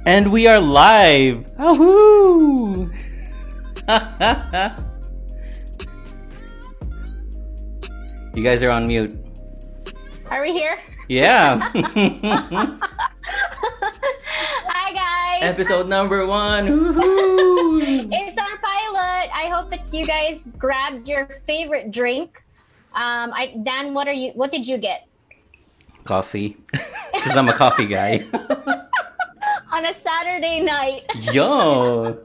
And we are live! Ahoo! You guys are on mute. Are we here? Yeah! Hi guys! Episode number 1! Woo-hoo! It's our pilot. I hope that you guys grabbed your favorite drink. Dan, what did you get? Coffee. Because I'm a coffee guy. On a Saturday night. Yo!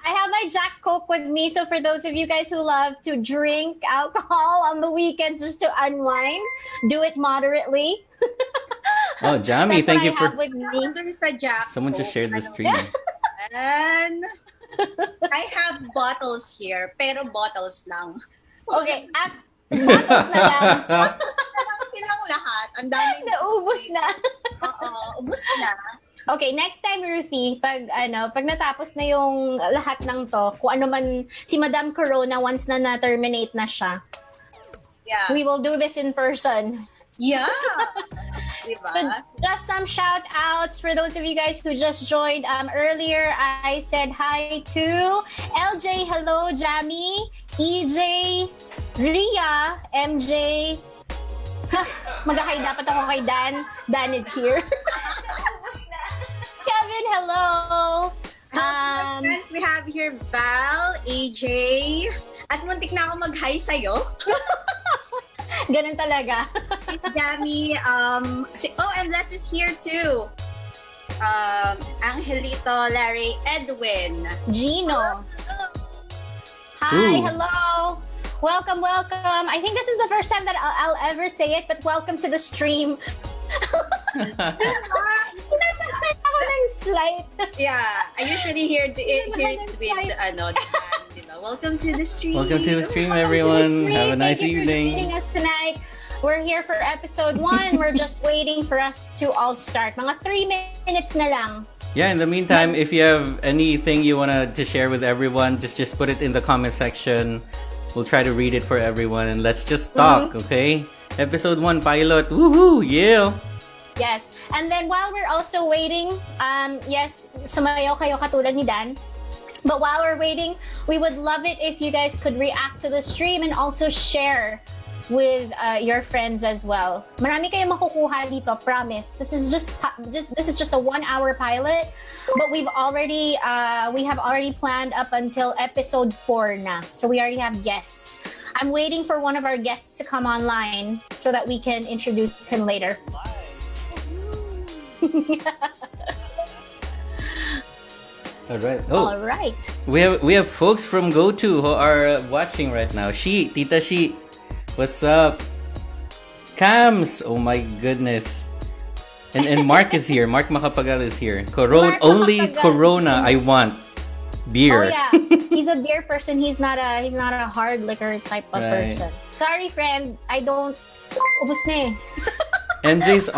I have my Jack Coke with me, so for those of you guys who love to drink alcohol on the weekends just to unwind, do it moderately. Oh, Jamie, thank you for... Someone just shared the stream. And I have bottles here, pero bottles lang. Okay, bottles na lang. Bottles silang lahat. Ang dami. Naubos na. Oo, ubos na. Okay, next time, Ruthie, pag natapos na yung lahat ng to, kung ano man si Madam Corona once na na-terminate na siya. Yeah. We will do this in person. Yeah. Diba? So just some shout outs for those of you guys who just joined. Earlier I said hi to LJ, hello, Jamie, EJ, Ria, MJ. Mag-hi dapat ako kay Dan. Dan is here. Kevin, hello. Friends, we have here Val, AJ, at muntik na ako mag-hi sa'yo. Ganun talaga. It's Jamie. And Les is here too. Angelito, Larry, Edwin. Gino. Hi, Ooh. hello. Welcome. I think this is the first time that I'll ever say it, but welcome to the stream. Ako ng slight. Yeah, I usually hear it with Dan, diba? Welcome to the stream. Welcome to the stream, everyone. Have a nice Thank you evening. for joining us tonight. We're here for episode 1. We're just waiting for us to all start. Mga 3 minutes na lang. Yeah, in the meantime, if you have anything you want to share with everyone, just put it in the comment section. We'll try to read it for everyone, and let's just talk, okay? Episode 1 pilot. Woohoo! Yeah! Yes. And then while we're also waiting, yes, sumayaw kayo katulad ni Dan. But while we're waiting, we would love it if you guys could react to the stream and also share with your friends as well. Marami kayong makukuha dito, promise. This is just a 1-hour pilot, but we have already planned up until episode 4 na. So we already have guests. I'm waiting for one of our guests to come online so that we can introduce him later. All right. Oh, All right. we have folks from GoTo who are watching right now. Tita She, what's up? Cams, oh my goodness. And Mark is here. Mark Macapagal is here. Mark Only Macapagal. Corona I want. Beer. Oh yeah, he's a beer person. He's not a hard liquor type of person. Sorry, friend. I don't. Ubus na eh. MJ's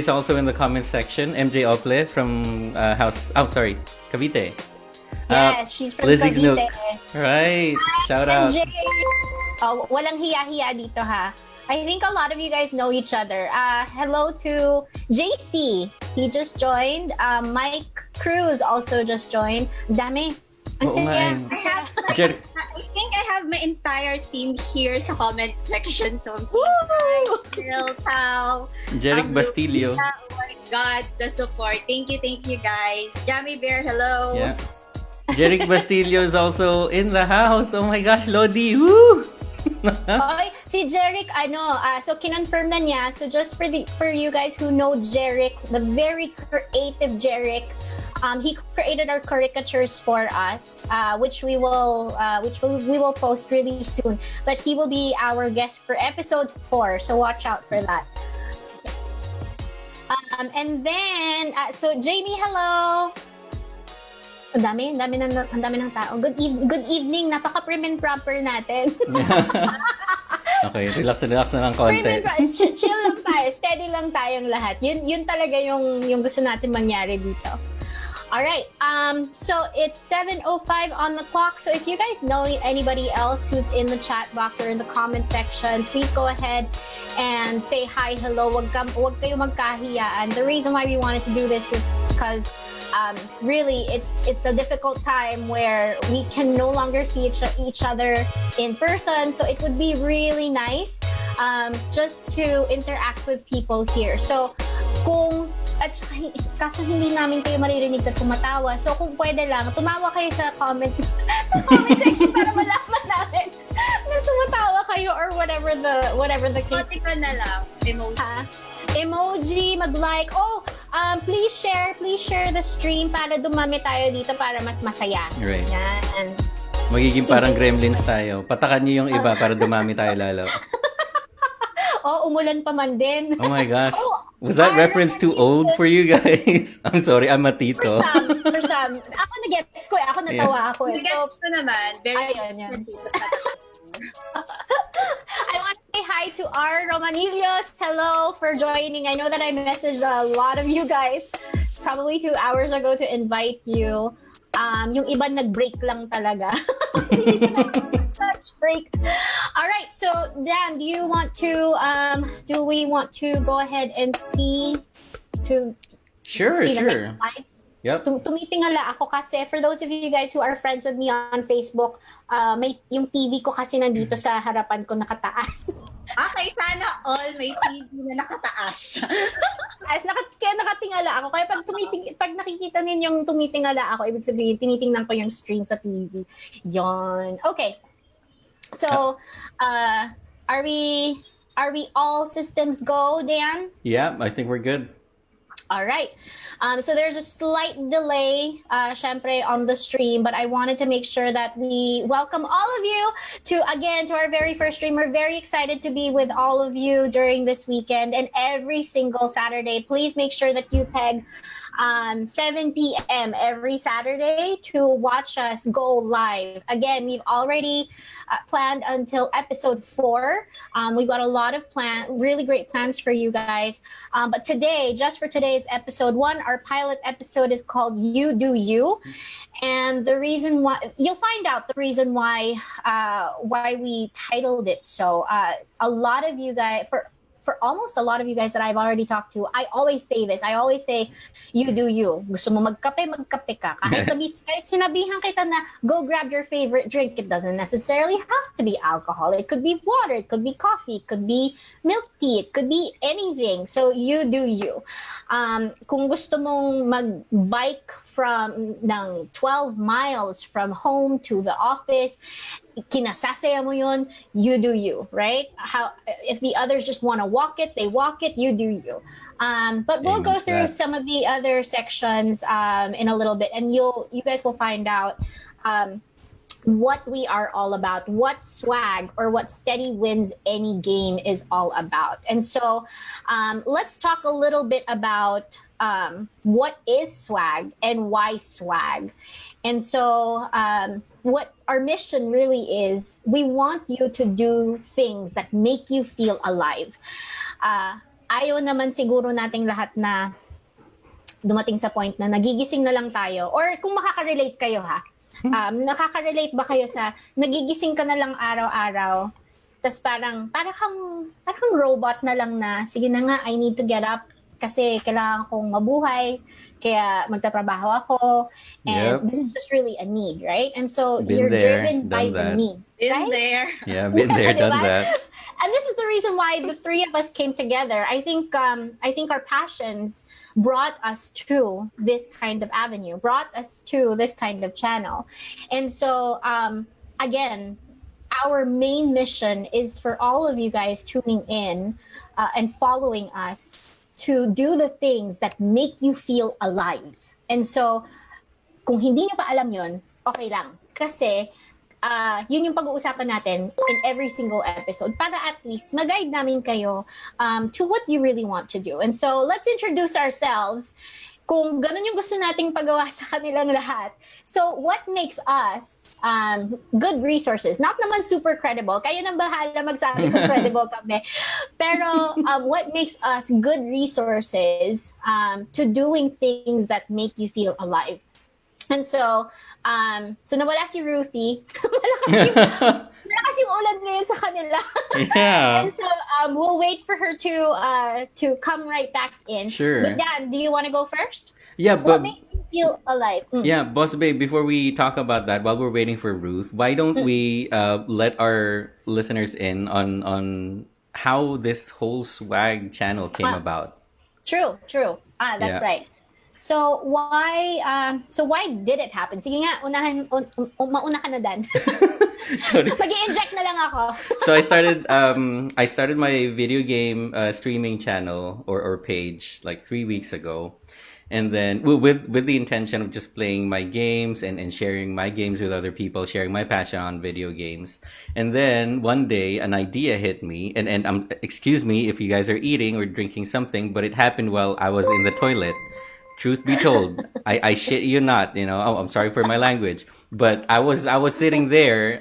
also in the comment section. MJ Ople from Cavite. Yes, she's from Lizzie's Cavite. Nook. Right. Shout out. MJ. Oh, walang hiya-hiya dito ha. I think a lot of you guys know each other. Hello to JC. He just joined. Mike Cruz also just joined. Dami. Ang Oo nga saya. eh. I have, Jer- I think I have my entire team here sa comment section. So I'm seeing Phil, Tao, Jeric Bastillo. Luisa. Oh my God, the support. Thank you guys. Jamie Bear, hello. Yeah. Jeric Bastillo is also in the house. Oh my gosh, Lodi. Woo! Okay, si Jeric, so kinonfirm na niya. So just for you guys who know Jeric, the very creative Jeric, he created our caricatures for us, which we will post really soon. But he will be our guest for episode 4, so watch out for that. And then, so Jamie, hello. Ang dami ng tao. Good evening. Napaka-prim and proper natin. Okay, relax na lang konti. Chill lang tayo. Steady lang tayong lahat. Yun talaga yung gusto natin mangyari dito. Alright, so it's 7:05 on the clock. So if you guys know anybody else who's in the chat box or in the comment section, please go ahead and say hi, hello. Wag kayo magkahiyaan. The reason why we wanted to do this is because really it's a difficult time where we can no longer see each other in person. So it would be really nice just to interact with people here. So kaso hindi namin kayo maririnig na tumatawa. So kung pwede lang, tumawa kayo sa comment section para malaman namin na tumatawa kayo or whatever the case. Pati ka na lang, emoji. Emoji, mag-like. Please share the stream para dumami tayo dito para mas masaya. Right. Yan. Magiging parang gremlins tayo. Patakan niyo yung iba para dumami tayo lalo. Umulan pa man din. Oh my gosh. Was that reference too old for you guys? I'm sorry, I'm a tito. For some. Ako na-gets ko. Ako natawa ako. Gets ko naman. Very ayun. dito sa I want to say hi to R. Romanillos. Hello for joining. I know that I messaged a lot of you guys probably 2 hours ago to invite you. Yung iba nag-break lang talaga. Touch break. All right. So Dan, do we want to go ahead and see Sure. the next slide? Yep. Tumitingala ako kasi for those of you guys who are friends with me on Facebook, may yung TV ko kasi nandito sa harapan ko nakataas. Okay, sana all may TV na nakataas. Kaya nakatingala ako. Kaya pag nakikita ninyong tumitingala ako, ibig sabihin, tinitingnan ko yung stream sa TV. Yon. Okay. So, are we all systems go, Dan? Yeah, I think we're good. All right. So there's a slight delay, syempre, on the stream, but I wanted to make sure that we welcome all of you to our very first stream. We're very excited to be with all of you during this weekend and every single Saturday. Please make sure that you peg 7 p.m. every Saturday to watch us go live. Again, we've already planned until episode 4. We've got a lot of really great plans for you guys. But today, just for today's episode 1, our pilot episode is called You Do You. And the reason why, you'll find out the reason why we titled it so. A lot of you guys, for almost a lot of you guys that I've already talked to, I always say this. I always say, you do you. Gusto mo magkape ka. Kahit sinabihan kita na go grab your favorite drink, it doesn't necessarily have to be alcohol. It could be water, it could be coffee, it could be milk tea, it could be anything. So you do you. Kung gusto mong mag-bike ng 12 miles from home to the office, kinasasaya mo yun, you do you, right? If the others just want to walk it, they walk it, you do you. But we'll go through some of the other sections in a little bit, and you guys will find out what we are all about, what swag or what steady wins any game is all about. And so let's talk a little bit about what is swag and why swag. And so what our mission really is, we want you to do things that make you feel alive. Ayaw naman siguro nating lahat na dumating sa point na nagigising na lang tayo. Or kung makaka-relate kayo nakaka-relate ba kayo sa nagigising ka na lang araw-araw, tas parang kang robot na lang na, sige na nga, I need to get up, kasi kailangan kong mabuhay, kaya magtatrabaho ako, and Yep. this is just really a need, right? And so Been you're there, driven by done the that. need, In right? there. Yeah, been there, done Diba? that. And this is the reason why the three of us came together. I think our passions brought us to this kind of avenue, brought us to this kind of channel. And so again, our main mission is for all of you guys tuning in and following us to do the things that make you feel alive. And so kung hindi niyo pa alam yun, okay lang. Kasi, yun yung pag-uusapan natin in every single episode para at least mag-guide namin kayo to what you really want to do. And so, let's introduce ourselves kung ganun yung gusto nating pagawa sa kanilang lahat. So, what makes us good resources? Not naman super credible. Kayo nang bahala magsabi kung credible kami. Pero, what makes us good resources to doing things that make you feel alive? And so, nawala si Ruthie. Malakas yung ulan ngayon sa kanila. Yeah. And so, we'll wait for her to come right back in. Sure. But Dan, do you want to go first? Yeah, What but makes you feel alive? yeah, Boss Babe, before we talk about that, while we're waiting for Ruth, why don't we let our listeners in on how this whole swag channel came about? True. That's Yeah. right. So why did it happen? Sige nga, mauna ka na, Dan. Sorry. Mag-i-inject na lang ako. So I started my video game streaming channel or page like 3 weeks ago, and then with the intention of just playing my games and sharing my games with other people, sharing my passion on video games. And then one day an idea hit me, and excuse me if you guys are eating or drinking something, but it happened while I was in the toilet. Truth be told, I shit you not, Oh, I'm sorry for my language, but I was sitting there,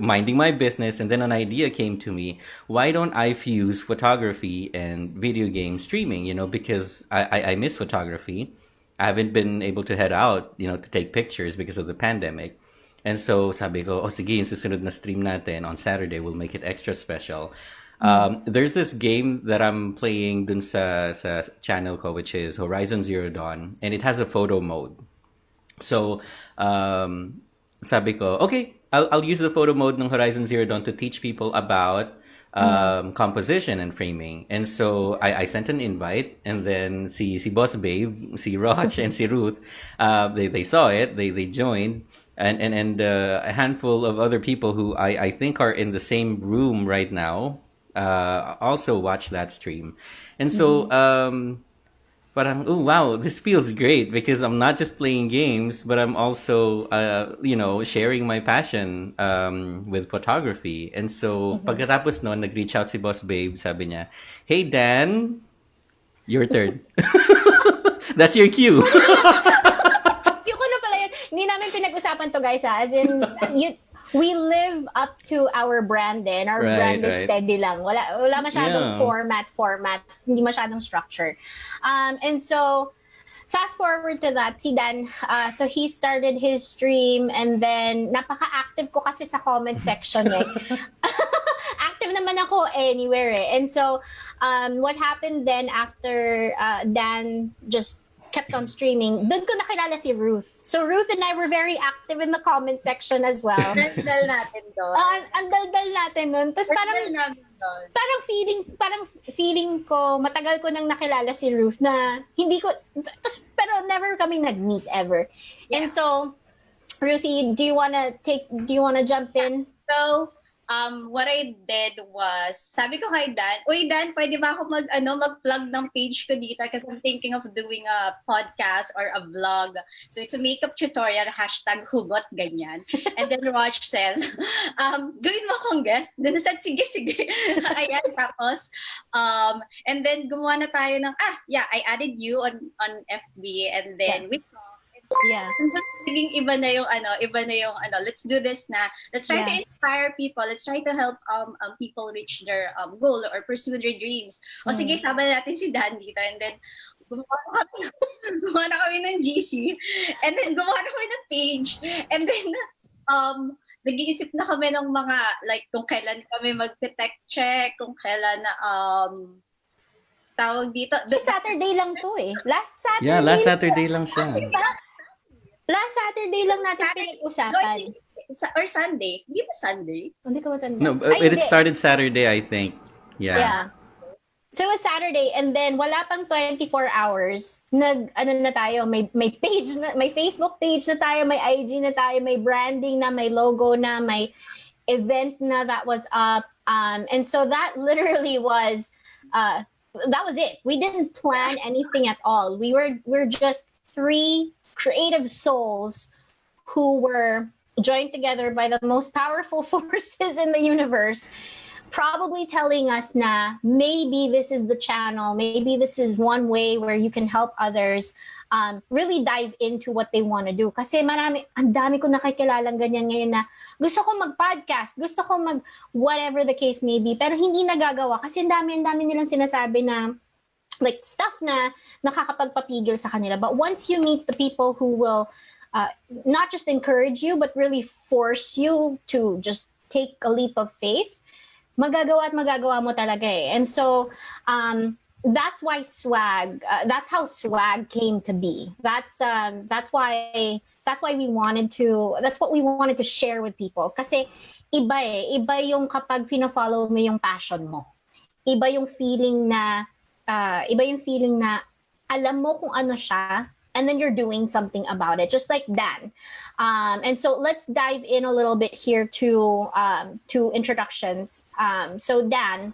minding my business, and then an idea came to me. Why don't I fuse photography and video game streaming? Because I miss photography. I haven't been able to head out, to take pictures because of the pandemic. And so sabi ko, sige, yung susunod na stream natin on Saturday, we'll make it extra special. There's this game that I'm playing dun sa channel ko, which is Horizon Zero Dawn, and it has a photo mode. So, sabi ko, okay, I'll use the photo mode ng Horizon Zero Dawn to teach people about composition and framing. And so I sent an invite, and then si Boss Babe, si ROCH, and si Ruth, they saw it, they joined. And a handful of other people who I think are in the same room right now also watch that stream. And so parang, oh wow, this feels great because I'm not just playing games, but I'm also sharing my passion with photography. And so pagkatapos noon, nag-reach out si Boss Babe, sabi niya, "Hey Dan, your turn." That's your cue. Yung ko na pala yun. Hindi namin pinag-usapan to, guys, ha? As in, we live up to our brand din. Our brand is steady lang. Wala masyadong format. Hindi masyadong structure. And so, fast forward to that, si Dan, so he started his stream, and then napaka-active ko kasi sa comment section eh. Active naman ako anywhere eh. And so, what happened then after Dan just kept on streaming, doon ko nakilala si Ruth. So Ruth and I were very active in the comment section as well. Daldal natin doon. Ang daldal natin doon. Tapos parang feeling ko, matagal ko nang nakilala si Ruth na hindi ko, pero never kami nag-meet ever. Yeah. And so, Ruthie, do you wanna jump in? So, what I did was, sabi ko kay Dan, "Uy Dan, pwede ba ako mag-plug ng page ko dito kasi I'm thinking of doing a podcast or a vlog. So it's a makeup tutorial, #hugot, ganyan." And then ROCH says, "Gawin mo akong guest." Then I said, sige. Ayan, tapos, and then gumawa na tayo ng, I added you on FB, and then we talked. Yeah. Naging iba na yung let's do this na. Let's try to inspire people. Let's try to help people reach their goal or pursue their dreams. O sige, sabayan natin si Dan dito. And then gumawa na kami ng GC. And then gumawa na kami ng page. And then nag-iisip na kami ng mga, like, kung kailan kami mag-tech check, kung kailan na tawag dito. Saturday lang to eh. Last Saturday. Yeah, last Saturday lang siya. Last Saturday lang natin No, I pinag-usapan. think or Sunday. Hindi ba Sunday? Hindi ko matanda. No, Ay, it hindi. started Saturday, I think. Yeah. Yeah. So it was Saturday and then wala pang 24 hours. Na tayo, may page na, may Facebook page na tayo, may IG na tayo, may branding na, may logo na, may event na that was up. And so that literally was that was it. We didn't plan anything at all. We're just three creative souls who were joined together by the most powerful forces in the universe, probably telling us na maybe this is the channel, maybe this is one way where you can help others really dive into what they want to do. Kasi ang dami ko nakikilalang ganyan ngayon na gusto ko mag-podcast, gusto ko whatever the case may be, pero hindi nagagawa kasi ang dami nilang sinasabi na like stuff na nakakapagpapigil sa kanila. But once you meet the people who will not just encourage you, but really force you to just take a leap of faith, magagawa mo talaga eh. And so, that's why swag, that's how swag came to be. That's why we wanted to, that's what we wanted to share with people. Kasi iba yung kapag fina-follow mo yung passion mo. Iba yung feeling na alam mo kung ano siya, and then you're doing something about it, just like Dan. And so let's dive in a little bit here to introductions. So Dan,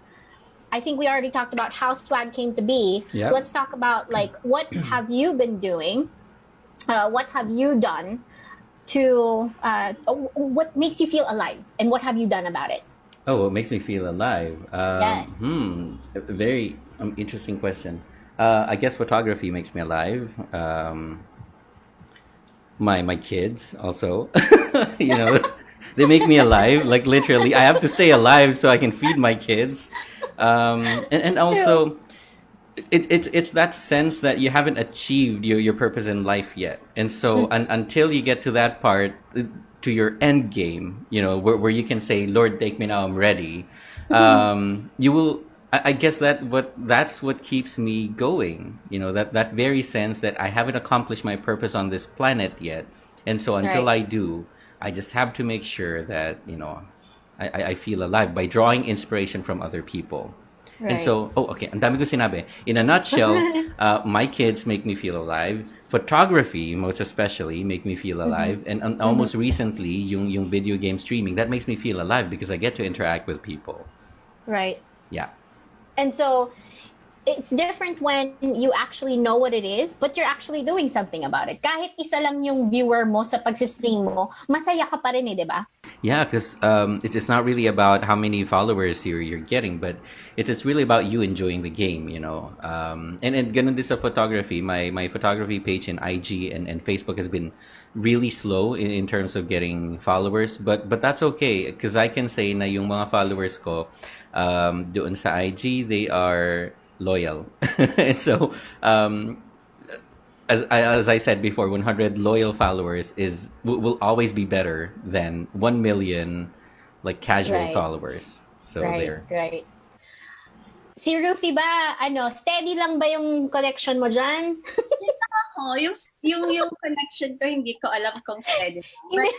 I think we already talked about how swag came to be. Yep. Let's talk about like what have you been doing? What have you done to what makes you feel alive, and what have you done about it? Oh, what makes me feel alive? Yes. A very interesting question. I guess photography makes me alive. My kids also, you know, they make me alive. Like literally, I have to stay alive so I can feed my kids. And also, it's that sense that you haven't achieved your purpose in life yet, and so until you get to that part, to your end game, you know, where you can say, Lord, take me now, I'm ready. You will. I guess that's what keeps me going. You know, that very sense that I haven't accomplished my purpose on this planet yet, and so until I do, I just have to make sure that, you know, I feel alive by drawing inspiration from other people. Right. And so, okay, ang dami ko sinabi. In a nutshell, my kids make me feel alive. Photography, most especially, make me feel alive. And almost recently, yung video game streaming, that makes me feel alive because I get to interact with people. Right. Yeah. And so it's different when you actually know what it is, but you're actually doing something about it. Kahit isa lang yung viewer mo sa pag-stream mo, masaya ka pa rin eh, di ba? Yeah, because it's not really about how many followers you're getting, but it's really about you enjoying the game, you know. And ganun din sa photography. My photography page in IG and Facebook has been really slow in terms of getting followers, but that's okay because I can say na yung mga followers ko doon sa IG, they are loyal. And so as I said before, 100 loyal followers will always be better than 1 million like casual followers. So there. Right. Si Ruthie ba, steady lang ba yung connection mo dyan? Ako, yung connection ko, hindi ko alam kung steady. But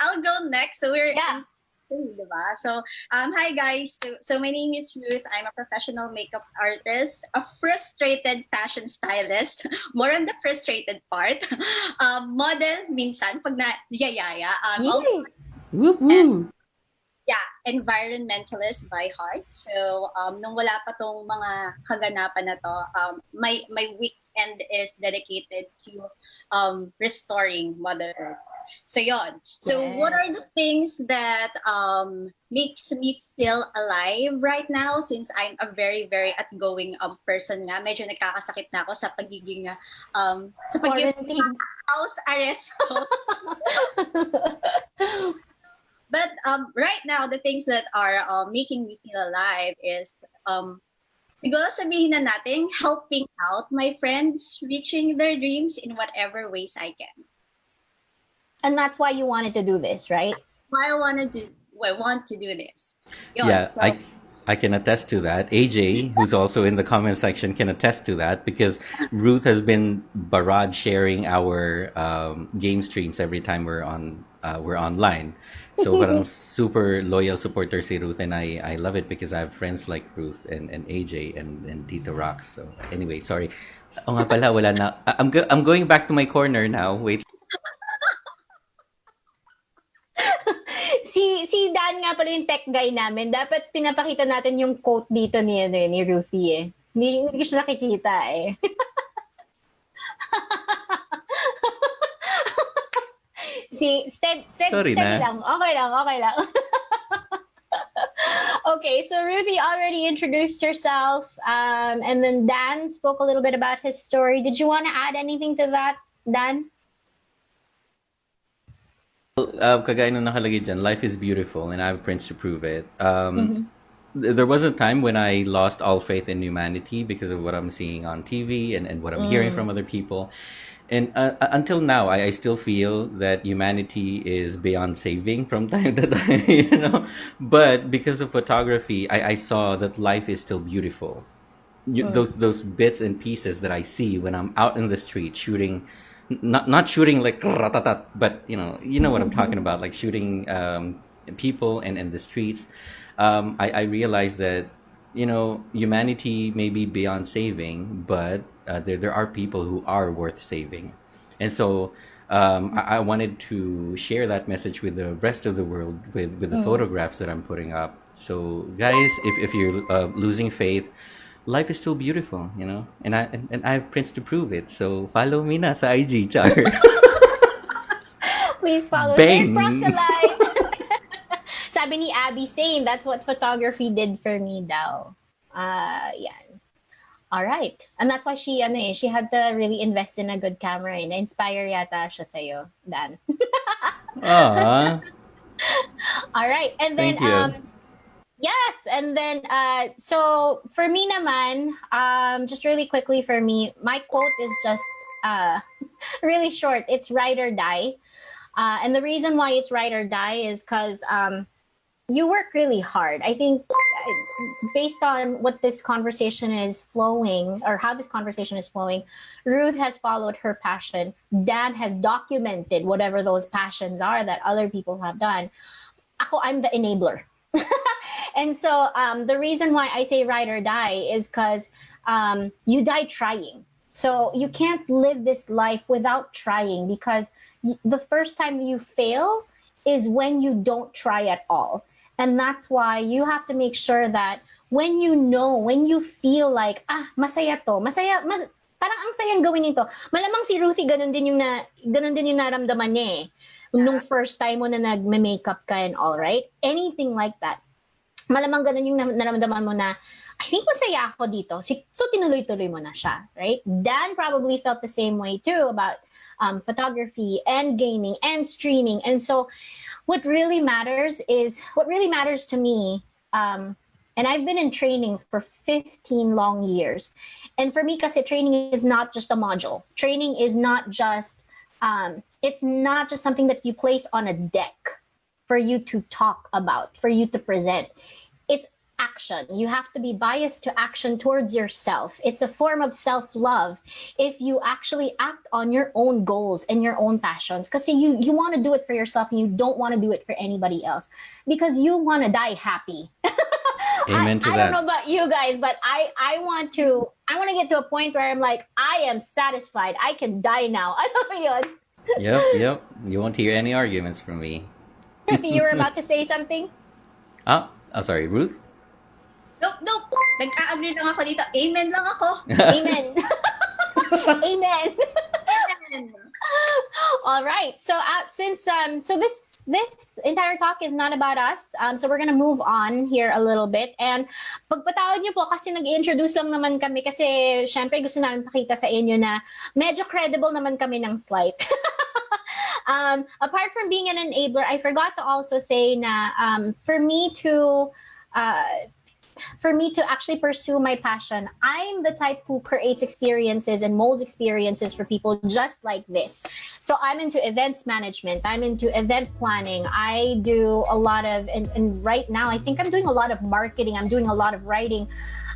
I'll go next. So we're diba? So, hi guys. So my name is Ruth. I'm a professional makeup artist, a frustrated fashion stylist. More on the frustrated part. Model minsan pag na-yayaya. Also, woo woo. Environmentalist by heart. So, nung wala pa tong mga kaganapan na to, my weekend is dedicated to restoring Mother Earth. So, yon. So, what are the things that makes me feel alive right now since I'm a very, very outgoing person nga. Medyo nagkakasakit na ako sa pagiging house arrest ko. But right now, the things that are making me feel alive is siguro sabihin na natin, helping out my friends reaching their dreams in whatever ways I can. And that's why you wanted to do this, right? Why I want to do this. Yun, Yeah, so, I can attest to that. AJ, who's also in the comment section, can attest to that because Ruth has been barrage sharing our game streams every time we're online. So parang super loyal supporter si Ruth, and I love it because I have friends like Ruth and AJ and Tito Rox. So anyway, sorry. Oh nga pala, wala na. I'm going back to my corner now. Wait. Si Dan nga pala yung tech guy namin. Dapat pinapakita natin yung quote dito ni Ruthie eh. Hindi ko siya nakikita eh. Sorry steady na. lang. Okay lang. Okay, so Ruthie already introduced herself, and then Dan spoke a little bit about his story. Did you want to add anything to that, Dan? Kagaya nung nakalagay dyan, life is beautiful and I have prints to prove it. There was a time when I lost all faith in humanity because of what I'm seeing on TV and what I'm hearing from other people. And until now, I still feel that humanity is beyond saving from time to time, you know. But because of photography, I saw that life is still beautiful. Those bits and pieces that I see when I'm out in the street shooting, not shooting like ratatat, but you know what I'm talking about, like shooting people and in the streets. I realized that humanity may be beyond saving, but there are people who are worth saving, and so I wanted to share that message with the rest of the world with the photographs that I'm putting up. So guys, if you're losing faith, life is still beautiful, and I have prints to prove it. So follow me na sa IG, char. Please follow Bang! their proselyte. Sabi ni Abby, same. That's what photography did for me daw. Yan. All right. And that's why she had to really invest in a good camera. Na-inspire yata siya sa'yo, Dan. Aww. All right. And then, Thank you. yes. And then, so for me naman, just really quickly for me, my quote is just really short. It's ride or die. And the reason why it's ride or die is because you work really hard. I think based on what this conversation is flowing, or how this conversation is flowing, Ruth has followed her passion. Dan has documented whatever those passions are that other people have done. I'm the enabler. And so the reason why I say ride or die is because you die trying. So you can't live this life without trying, because the first time you fail is when you don't try at all. And that's why you have to make sure that when you feel like, masaya to, parang ang sayang gawin ito. Malamang si Ruthie, ganun din yung naramdaman niya eh. Nung first time mo na nagme-makeup ka and all, right? Anything like that. Malamang ganun yung naramdaman mo na, I think masaya ako dito. So tinuloy-tuloy mo na siya, right? Dan probably felt the same way too about photography and gaming and streaming. And so what really matters to me, and I've been in training for 15 long years. And for me, kasi training is not just a module. Training is not just, it's not just something that you place on a deck for you to talk about, for you to present. It's action. You have to be biased to action towards yourself. It's a form of self-love if you actually act on your own goals and your own passions, because you want to do it for yourself and you don't want to do it for anybody else, because you want to die happy. Amen to I that. don't know about you guys, but I want to get to a point where I'm like, I am satisfied. I can die now. I don't know yun. Yep. You won't hear any arguments from me. Ruthie, you were about to say something? Sorry, Ruth? Nope. Nag-a-agree lang ako dito. Amen lang ako. Amen. Amen. Amen. All right. So so this entire talk is not about us. So we're gonna move on here a little bit. And pagpatawad niyo po kasi nag-introduce lang naman kami, kasi syempre gusto namin pakita sa inyo na medyo credible naman kami ng slight. Apart from being an enabler, I forgot to also say na for me to for me to actually pursue my passion, I'm the type who creates experiences and molds experiences for people just like this. So I'm into events management. I'm into event planning. I do a lot of, and right now, I think I'm doing a lot of marketing. I'm doing a lot of writing.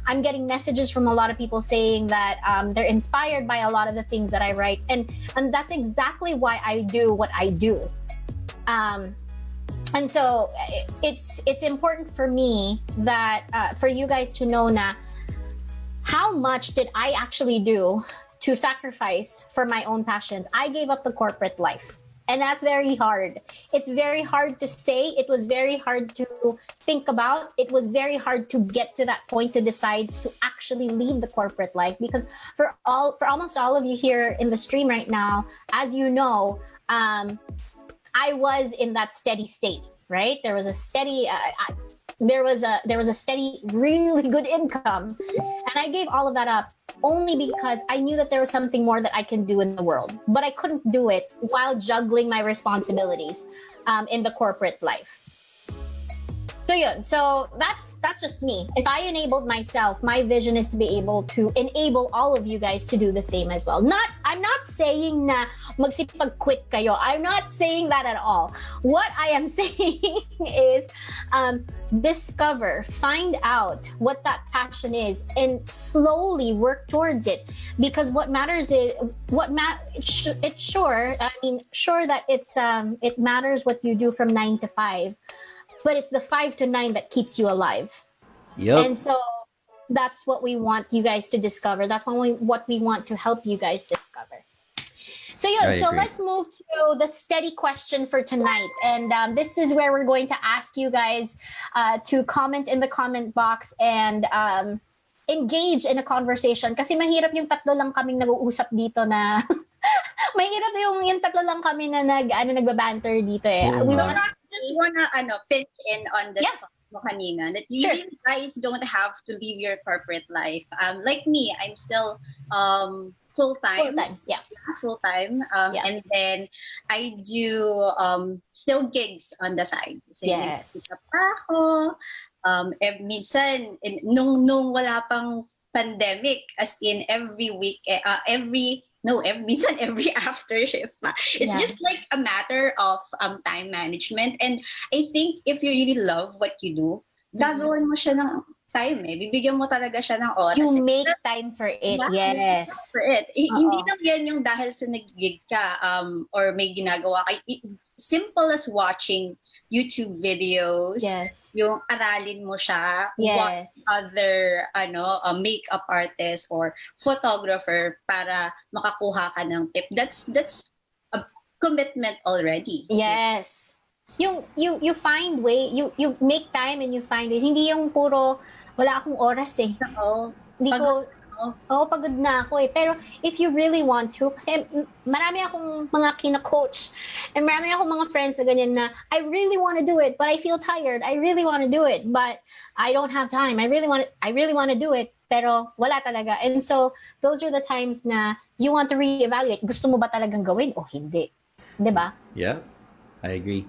I'm getting messages from a lot of people saying that they're inspired by a lot of the things that I write. And that's exactly why I do what I do. And so it's important for me that for you guys to know na how much did I actually do to sacrifice for my own passions. I gave up the corporate life. And that's very hard. It's very hard to say. It was very hard to think about. It was very hard to get to that point to decide to actually leave the corporate life. Because for almost all of you here in the stream right now, as you know, I was in that steady state, right? There was a steady, there was a steady, really good income, and I gave all of that up only because I knew that there was something more that I can do in the world, but I couldn't do it while juggling my responsibilities in the corporate life. So yun, so that's just me. If I enabled myself, my vision is to be able to enable all of you guys to do the same as well. I'm not saying na magsipag-quit kayo. I'm not saying that at all. What I am saying is discover, find out what that passion is, and slowly work towards it. Because what matters is it's sure. I mean, sure that it matters what you do from 9 to 5. But it's the 5 to 9 that keeps you alive. Yep. And so that's what we want you guys to discover. That's what we want to help you guys discover. So let's move to the steady question for tonight. And this is where we're going to ask you guys to comment in the comment box and engage in a conversation. Kasi mahirap yung tatlo lang kaming nag-uusap dito na... mahirap yung tatlo lang kami na nagbabanter dito eh. We just wanna pitch in on the topic mo kanina that you really guys don't have to leave your corporate life. Like me, I'm still full-time. Full-time. And then I do still gigs on the side. So isa pa ako. Minsan, nung wala pang pandemic, as in every week, every after shift. It's just like a matter of time management. And I think if you really love what you do, gagawin mo siya ng time eh. Bibigyan mo talaga siya ng oras. You make time for it, yes. For it. Hindi lang yan yung dahil sa nag-gig ka or may ginagawa ka. Simple as watching YouTube videos, yung aralin mo siya, watch other makeup artist or photographer para makakuha ka ng tip. That's a commitment already. Yes. You find way, you make time and you find ways. Hindi yung puro wala akong oras eh. Pagod na ako eh. Pero if you really want to, kasi marami akong mga kina-coach and marami akong mga friends na ganyan na, I really want to do it, but I feel tired. I really want to do it, but I don't have time. I really want to do it, pero wala talaga. And so, those are the times na you want to reevaluate. Gusto mo ba talagang gawin o hindi? Diba? Yeah, I agree.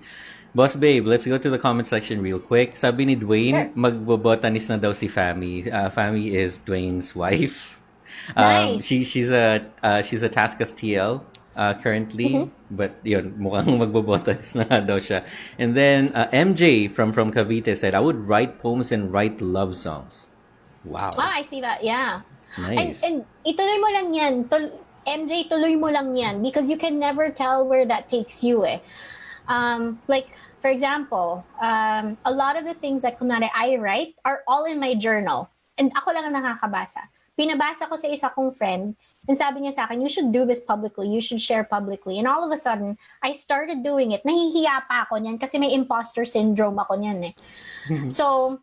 Boss Babe, let's go to the comment section real quick. Sabi ni Dwayne, magbobotanis na daw si Fami. Fami is Dwayne's wife. Nice. She's a Taskas TL currently, but yun, mukhang magbobotanis na daw siya. And then MJ from Cavite said, I would write poems and write love songs. Wow. I see that. Yeah. Nice. And ituloy mo lang yan. MJ, tuloy mo lang yan because you can never tell where that takes you eh. Like, for example, a lot of the things that kunwari I write are all in my journal. And ako lang ang nakakabasa. Pinabasa ko sa isa kong friend, and sabi niya sa akin, you should do this publicly, you should share publicly. And all of a sudden, I started doing it. Nahihiya pa ako niyan kasi may imposter syndrome ako niyan eh. So,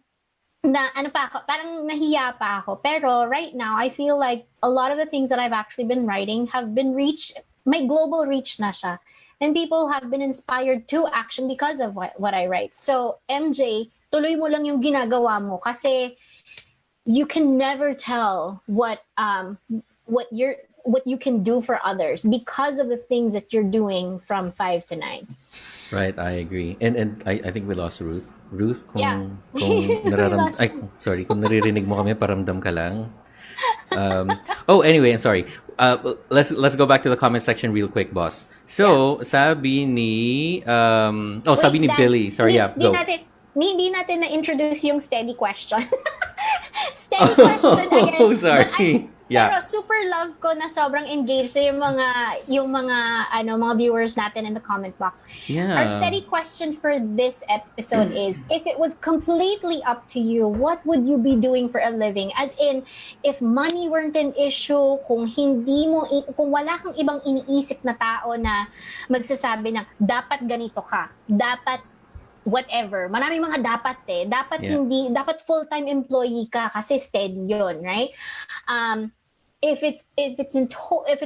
parang nahiya pa ako. Pero right now, I feel like a lot of the things that I've actually been writing have been may global reach na siya. And people have been inspired to action because of what I write. So, MJ, tuloy mo lang yung ginagawa mo kasi you can never tell what you can do for others because of the things that you're doing from 5 to 9. Right, I agree. And I think we lost Ruth. Ruth, Yeah. kung naririnig mo kami, paramdam ka lang. Anyway, I'm sorry. Let's go back to the comment section real quick, boss. So, sabi ni sabi ni Dan, Billy. Sorry, yeah, go. Hindi natin na-introduce yung steady question. Steady question again. Oh, sorry. Yeah. Pero super love ko na sobrang engaged na yung mga viewers natin in the comment box. Yeah. Our steady question for this episode is, if it was completely up to you, what would you be doing for a living? As in, if money weren't an issue, kung wala kang ibang iniisip na tao na magsasabi ng dapat ganito ka, dapat whatever. Maraming mga dapat dapat full-time employee ka kasi steady yun, right? If it's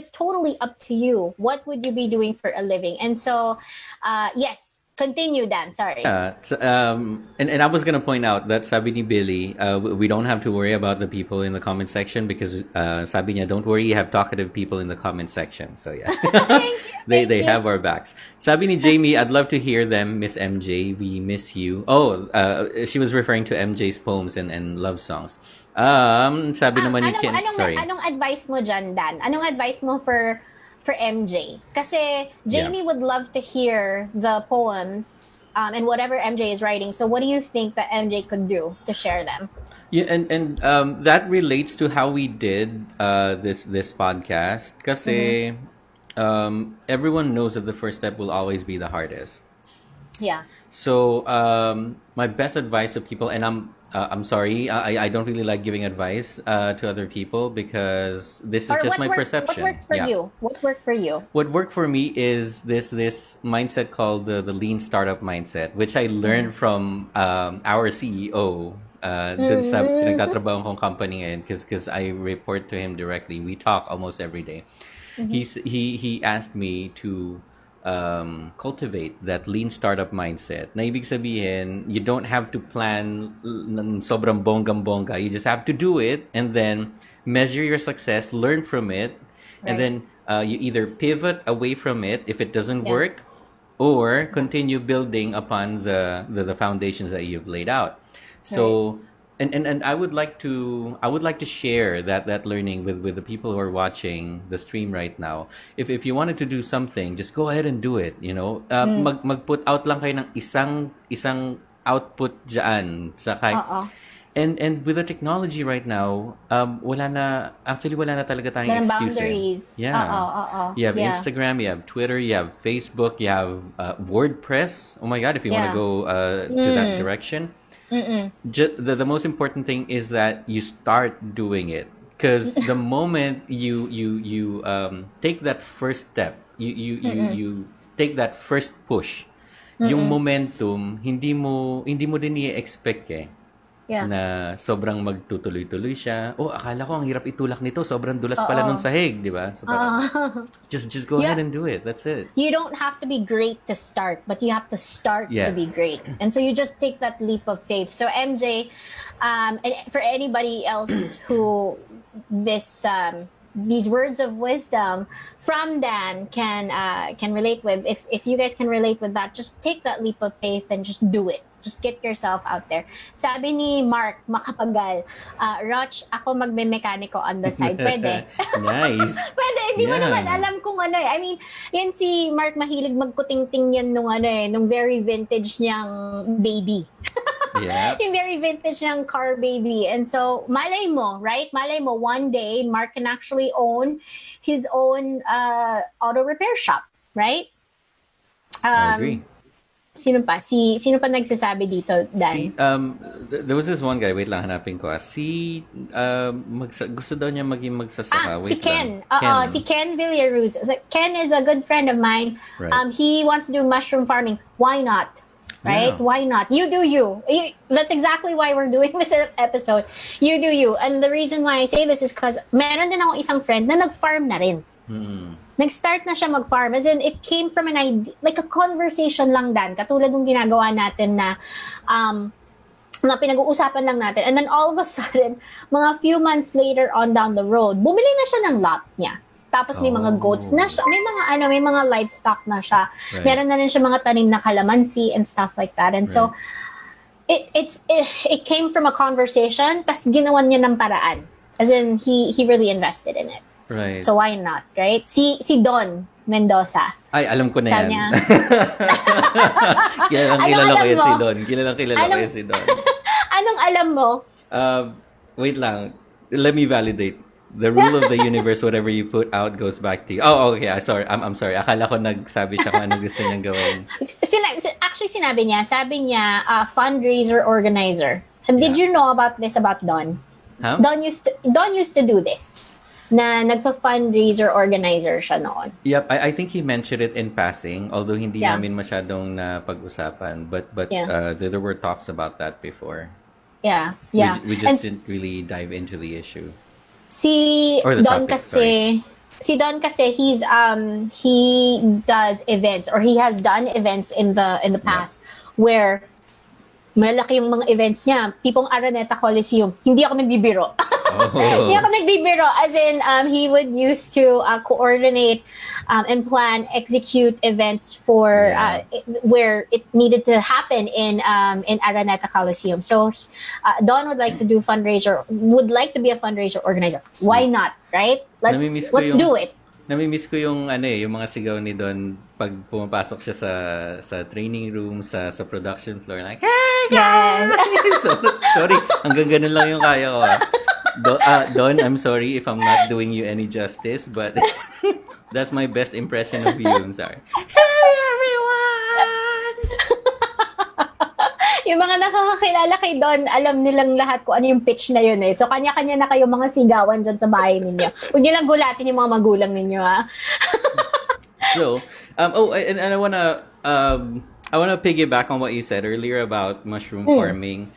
totally up to you, what would you be doing for a living? And so, yes, continue, Dan. Sorry. And I was gonna point out that sabi ni Billy, we don't have to worry about the people in the comment section because sabi niya, don't worry, you have talkative people in the comment section. So yeah, they have our backs. Sabi ni Jamie, I'd love to hear them, Miss MJ. We miss you. She was referring to MJ's poems and love songs. Sabi naman ni Ken. Sorry. Anong advice mo dyan, Dan? Anong advice mo for MJ? Kasi Jamie would love to hear the poems and whatever MJ is writing. So what do you think that MJ could do to share them? Yeah, and that relates to how we did this podcast. Kasi everyone knows that the first step will always be the hardest. Yeah. So my best advice to people, and I'm sorry, I don't really like giving advice to other people because this is just my perception. What worked for you? What worked for you? What worked for me is this mindset called the lean startup mindset, which I learned from our CEO. Dun sa pinagtatrabaho kong company ngayon, because I report to him directly. We talk almost every day. He asked me to cultivate that lean startup mindset. Na ibig sabihin, you don't have to plan ng sobrang bonggang-bongga. You just have to do it and then measure your success, learn from it, and then you either pivot away from it if it doesn't work, or continue building upon the foundations that you've laid out. So and I would like to share that learning with the people who are watching the stream right now. If you wanted to do something, just go ahead and do it, you know. Mag-put out lang kayo ng isang output diyan sa kahit. And with the technology right now, wala na talaga tayong excuse. Boundaries. Yeah. You have Instagram, you have Twitter, you have Facebook, you have WordPress. Oh my God, if you want to go to that direction. The most important thing is that you start doing it, because the moment you take that first step, you take that first push, yung momentum hindi mo din i-expect na sobrang magtutuloy-tuloy siya. Akala ko ang hirap itulak nito, sobrang dulas pala nung sahig, di ba? So just go ahead and do it. That's it. You don't have to be great to start, but you have to start to be great. And so you just take that leap of faith. So MJ, and for anybody else who these words of wisdom from Dan can relate with, if you guys can relate with that, just take that leap of faith and just do it. Just get yourself out there. Sabi ni Mark Makapagal, ROCH, ako magme-mekaniko on the side. Pwede. Nice. Pwede. Hindi mo naman alam kung ano eh. I mean, yan si Mark mahilig magkuting-ting yan nung very vintage niyang baby. Yeah. Yung very vintage niyang car baby. And so, malay mo, right? Malay mo, one day, Mark can actually own his own auto repair shop, right? I agree. Sino pa nagsasabi dito, Dan? There was this one guy, wait lang, hanapin ko. Gusto daw niya maging magsasaka. Si Ken. Si Ken Villaruz. Ken is a good friend of mine. Right. He wants to do mushroom farming. Why not? Right? Yeah. Why not? You do you. That's exactly why we're doing this episode. You do you. And the reason why I say this is because meron din ako isang friend na nag-farm na rin. Nag-start na siya mag-farm. As in, it came from an idea, like a conversation lang, Dan. Katulad ng ginagawa natin na pinag-uusapan lang natin. And then all of a sudden, mga few months later on down the road, bumili na siya ng lot niya. Tapos may mga goats na siya. May mga livestock na siya. Right. Meron na rin siya mga tanim na calamansi and stuff like that. And so, it came from a conversation, tas ginawan niya ng paraan. As in, he really invested in it. Right. So why not, right? Si Don Mendoza. Ay, alam ko na Sabi yan. niya, Kilala ko alam yan mo? si Don. Kilala ko yan si Don. Anong alam mo? Wait lang. Let me validate. The rule of the universe, whatever you put out goes back to you. Oh, okay. Sorry. I'm sorry. Akala ko nagsabi siya kung anong gusto niyang gawin. Actually, sabi niya, fundraiser organizer. Did you know about this about Don? Huh? Don used to do this. Na nagpa-fundraiser organizer siya noon. Yep, I think he mentioned it in passing, although hindi Yeah. namin masyadong pag-usapan. But there were talks about that before. Yeah. We just didn't really dive into the issue. Si Or the Don topic, kasi he does events, or he has done events in the past where malaki yung mga events niya, tipong Araneta Coliseum. Hindi ako nagbibiro. Oh. Hindi ako nagbibiro. As in, he would used to coordinate and plan, execute events for where it needed to happen in Araneta Coliseum. So, Don would like to be a fundraiser organizer. Why not, right? Let's do it. Namimiss ko yung yung mga sigaw ni Don pag pumapasok siya sa training room, sa production floor, like, hey guys! Sorry, hanggang ganun lang yung kaya ko. Don, I'm sorry if I'm not doing you any justice, but that's my best impression of you. I'm sorry. Hey everyone! Yung mga nakakakilala kay Don, alam nilang lahat kung ano yung pitch na yun eh. So, kanya-kanya na kayo mga sigawan dyan sa bahay ninyo. Huwag niyo lang gulatin yung mga magulang ninyo, ha? So, and I wanna piggyback on what you said earlier about mushroom farming.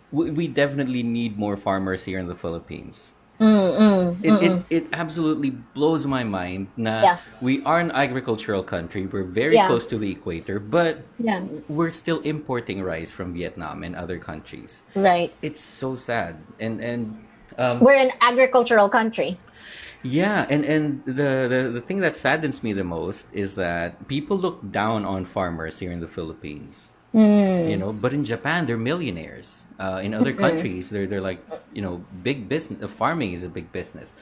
We definitely need more farmers here in the Philippines. It absolutely blows my mind na we are an agricultural country. We're very close to the equator, but we're still importing rice from Vietnam and other countries. Right. It's so sad. And we're an agricultural country. Yeah, and the thing that saddens me the most is that people look down on farmers here in the Philippines. But in Japan they're millionaires. In other countries they're like, big business. Farming is a big business.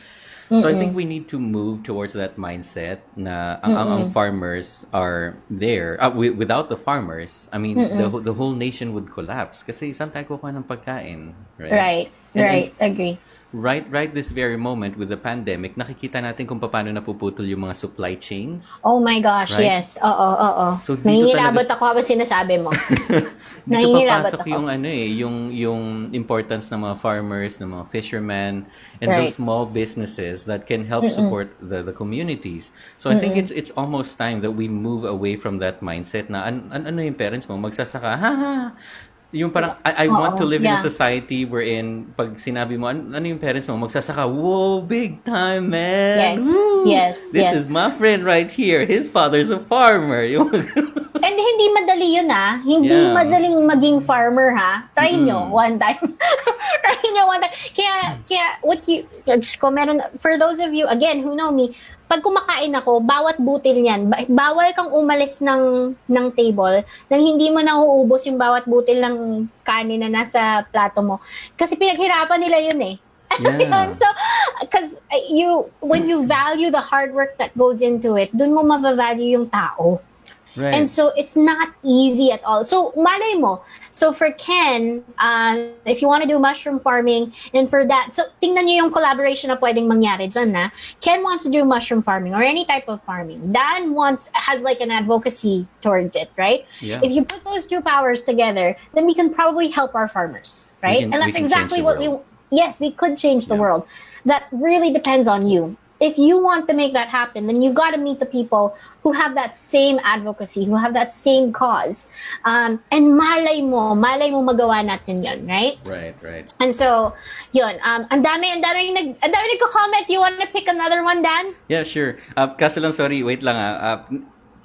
So I think we need to move towards that mindset na ang farmers are there. Without the farmers, I mean, the whole nation would collapse kasi saan tayo kukuha ng pagkain, right? Right. Agree. Right this very moment with the pandemic, nakikita natin kung paano napuputol yung mga supply chains. Oh my gosh, right? Yes. Oo. So, nangingilabot ako habang sinasabi mo. Dito papasok yung importance ng mga farmers, ng mga fishermen, and those small businesses that can help support the communities. So I think it's almost time that we move away from that mindset na ano yung parents mo, magsasaka, yung parang, I want to live in a society wherein pag sinabi mo, ano yung parents mo, magsasaka, whoa, big time, man. Yes. This is my friend right here. His father's a farmer. And hindi madali yun, ha? Hindi madaling maging farmer, ha? Try nyo one time. Kaya, for those of you, again, who know me, pag kumakain ako, bawat butil niyan, bawal kang umalis ng table nang hindi mo nauubos yung bawat butil ng kanin na nasa plato mo. Kasi pinaghirapan nila yun eh. Yeah. So, because when you value the hard work that goes into it, dun mo mabavalue yung tao. Right. And so, it's not easy at all. So, malay mo. So, for Ken, if you want to do mushroom farming, and for that, so, tingnan niyo yung collaboration na pwedeng mangyari dyan, na Ken wants to do mushroom farming or any type of farming. Dan has like an advocacy towards it, right? Yeah. If you put those two powers together, then we can probably help our farmers, right? And that's exactly what we could change the world. That really depends on you. If you want to make that happen, then you've got to meet the people who have that same advocacy, who have that same cause. And malay mo magawa natin yun, right? Right. And so, yun. Ang dami nagko-comment. You want to pick another one, Dan? Yeah, sure. Kaso lang, sorry, wait lang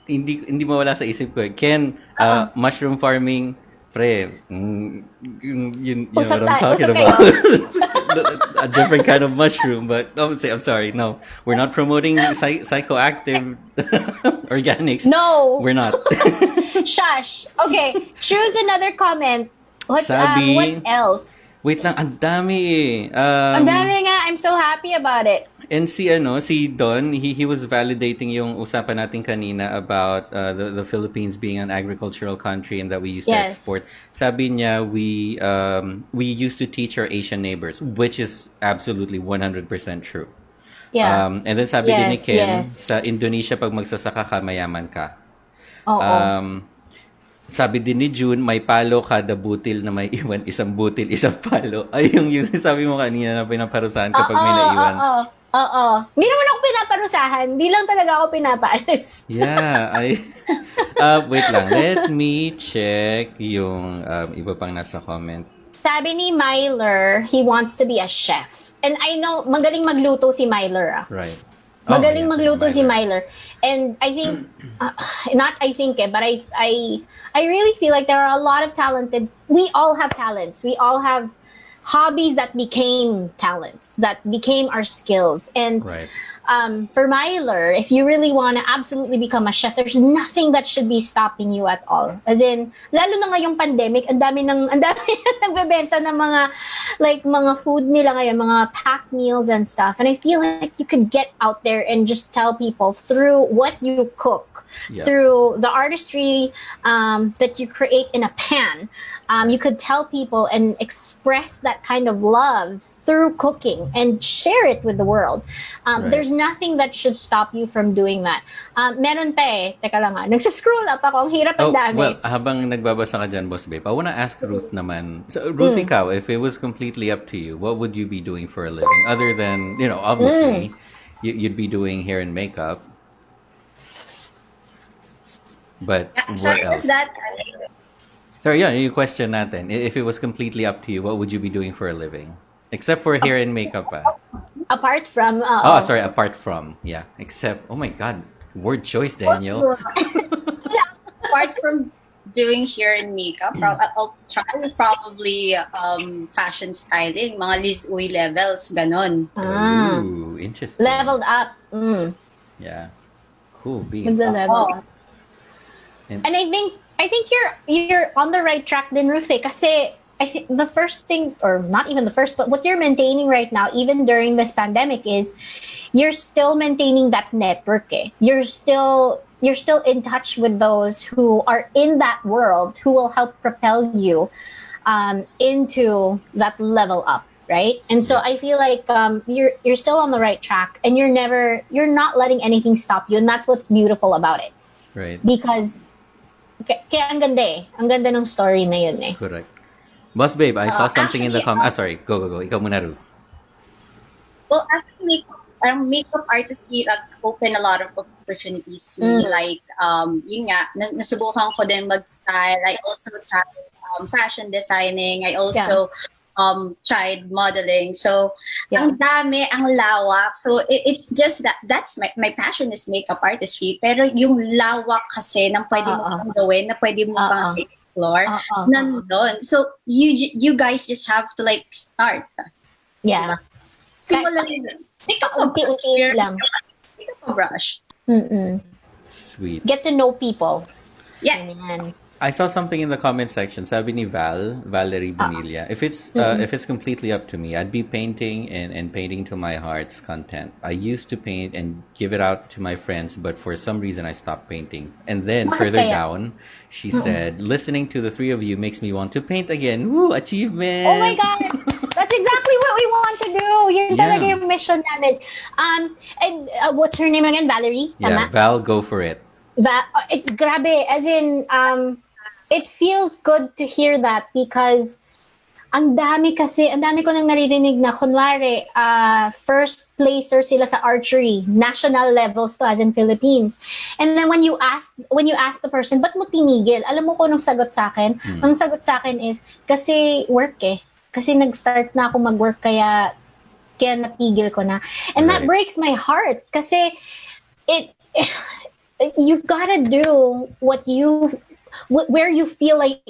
hindi mawala sa isip ko. Ken, mushroom farming, pre, you know what I'm talking about. A different kind of mushroom, but I'm sorry. No, we're not promoting psychoactive organics. No, we're not. Shush. Okay, choose another comment. What Sabi, else? wait lang, ang dami eh. Ang dami nga. I'm so happy about it. And si Don, he was validating yung usapan natin kanina about the Philippines being an agricultural country and that we used to Yes. export. Sabi niya, we used to teach our Asian neighbors, which is absolutely 100% true. Yeah. And then sabi din ni Yes, Kim, yes. sa Indonesia, pag magsasaka ka, mayaman ka. Oo. Sabi din ni June, may palo kada butil na may iwan, isang butil, isang palo. Ay, yung sabi mo kanina na pinaparusahan kapag may naiwan. Oo. Hindi naman ako pinaparusahan. Hindi lang talaga ako pinapaalis. Yeah, wait lang. Let me check yung iba pang nasa comment. Sabi ni Myler, he wants to be a chef. And I know, magaling magluto si Myler. Right. Magaling yeah, magluto si Myler. Myler. And I think, not I think but I really feel like there are a lot of talented, we all have talents. We all have hobbies that became talents, that became our skills. And Right. For Myler, if you really want to absolutely become a chef, there's nothing that should be stopping you at all. As in, lalo na ngayong pandemic, ang dami nagbebenta ng mga food nila ngayon, mga packed meals and stuff. And I feel like you could get out there and just tell people through what you cook, Yeah. through the artistry that you create in a pan. You could tell people and express that kind of love through cooking and share it with the world. Right. There's nothing that should stop you from doing that. Meron pa eh. Teka lang nga. Nagsascroll up ako. Ang hirap ang dami. Well, habang nagbabasa ka dyan, Boss Babe, I wanna ask Ruth naman. So, Ruth, ikaw, if it was completely up to you, what would you be doing for a living? Other than, obviously, you'd be doing hair and makeup. But Sorry, what was else? that? Sorry, yeah, yung question natin. If it was completely up to you, what would you be doing for a living? Except for hair and makeup, Apart from... sorry, apart from. Yeah, except, oh my God, word choice, Daniel. Apart from doing hair and makeup, I'll try probably fashion styling, mga Liz Uy levels, ganon. Ooh, interesting. Leveled up. Yeah. Cool beans. Level up. And- And I think you're on the right track din, Ruth, eh. Kasi I think the first thing, or not even the first, but what you're maintaining right now, even during this pandemic, is you're still maintaining that network. Eh. You're still in touch with those who are in that world who will help propel you into that level up, right? And so I feel like you're still on the right track, and you're not letting anything stop you, and that's what's beautiful about it. Right. Because kaya ang ganda eh. Ang ganda ng story na yun eh. Correct. Boss Babe, I saw something in the actually, comments. Sorry, go. Ikaw muna, Ruth. Well, actually, makeup artists open a lot of opportunities to me. Like, yun nga, nasubukan ko din mag-style. I also tried fashion designing. I also tried modeling. So, ang dami, ang lawak. So, it's just that's my passion is makeup artistry. Pero yung lawak kasi ng pwede mo pang gawin, na pwede mo pang explore, nandun. So, you guys just have to like start. Yeah. Simulan yun. Makeup Unti-unti lang. Makeup brush. Sweet. Get to know people. Yeah. Ganyan. I saw something in the comment section. Sabi ni Valerie Bonilla. If it's completely up to me, I'd be painting and painting to my heart's content. I used to paint and give it out to my friends, but for some reason I stopped painting. And then further down, she said, listening to the three of you makes me want to paint again. Woo, achievement! Oh my God! That's exactly what we want to do. Yun talaga yung mission namin. And what's her name again? Valerie? Yeah, Tama? Val, go for it. It's grabe. As in, it feels good to hear that because ang dami ko nang naririnig na kunwari, first placer sila sa archery, national levels to as in Philippines. And then when you ask the person, ba't mo tinigil? Alam mo kung anong sagot sa akin? Ang sagot sa akin is, kasi work eh. Kasi nag-start na ako mag-work kaya natigil ko na. And that breaks my heart kasi you gotta do where you feel like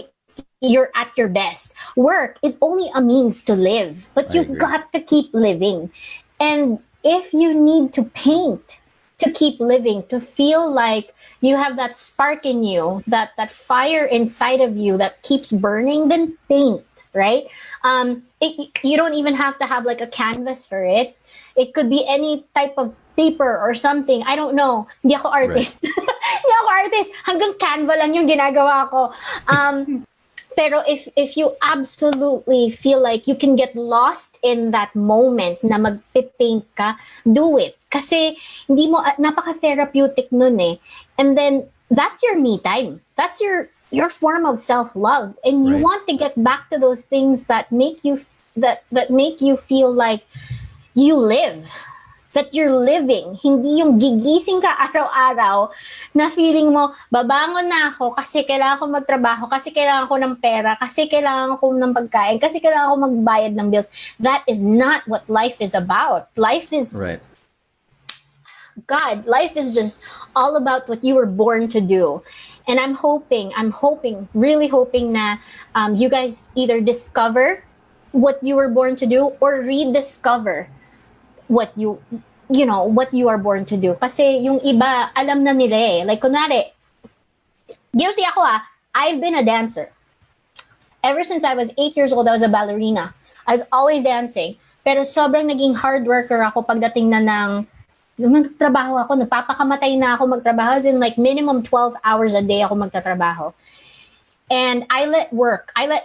you're at your best. Work is only a means to live, but you've got to keep living. And if you need to paint to keep living, to feel like you have that spark in you, that fire inside of you that keeps burning, then paint, right? You don't even have to have like a canvas for it. It could be any type of paper or something. I don't know. Hindi ako artist. Hindi ako artist. Hanggang Canva lang yung ginagawa ko. Pero if you absolutely feel like you can get lost in that moment na magpipaint ka, do it. Kasi hindi mo, napaka-therapeutic nun eh. And then, that's your me time. That's your form of self-love. And you want to get back to those things that make you, that make you feel like you live. That you're living. Hindi yung gigising ka araw-araw na feeling mo, babangon na ako kasi kailangan ko magtrabaho, kasi kailangan ko ng pera, kasi kailangan ko ng pagkain, kasi kailangan ko magbayad ng bills. That is not what life is about. Life is... Right. God, life is just all about what you were born to do. And I'm hoping, really hoping na you guys either discover what you were born to do or rediscover what you are born to do. Kasi yung iba, alam na nila eh. Like, kunwari, guilty ako I've been a dancer. Ever since I was 8 years old, I was a ballerina. I was always dancing. Pero sobrang naging hard worker ako pagdating na nung nagtrabaho ako, nagpapakamatay na ako magtrabaho. As in like minimum 12 hours a day ako magtatrabaho. And work had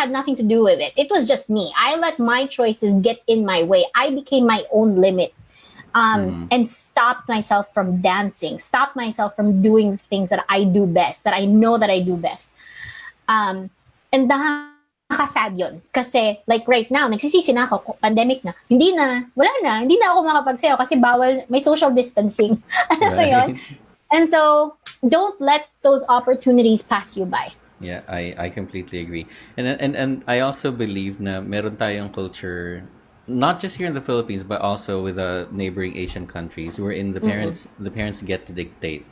nothing to do with it. It was just me. I let my choices get in my way. I became my own limit. And stopped myself from dancing, stopped myself from doing things that I do best, that I know that I do best. And nakakasad yun. Kasi like right now, nagsisisi na ako, pandemic na, hindi na ako makapagsayaw kasi bawal, may social distancing. Ano ba yun? And so, don't let those opportunities pass you by. Yeah, I completely agree. And I also believe na meron tayong culture, not just here in the Philippines, but also with the neighboring Asian countries, wherein the parents get to dictate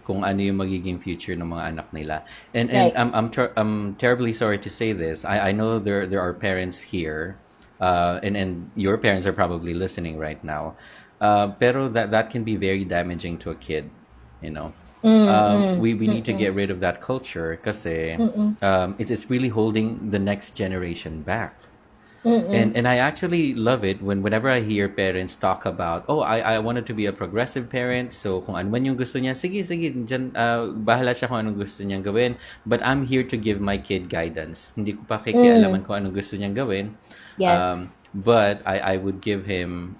kung ano yung magiging future ng mga anak nila. And I'm terribly sorry to say this. I know there are parents here, and your parents are probably listening right now. Pero that can be very damaging to a kid, you know. We need to get rid of that culture kasi it's really holding the next generation back. And I actually love it whenever I hear parents talk about, I wanted to be a progressive parent, so kung ano man yung gusto niya, sige, dyan, bahala siya kung anong gusto niyang gawin, but I'm here to give my kid guidance. Hindi ko pa kikialaman kung anong gusto niyang gawin. Yes. But I would give him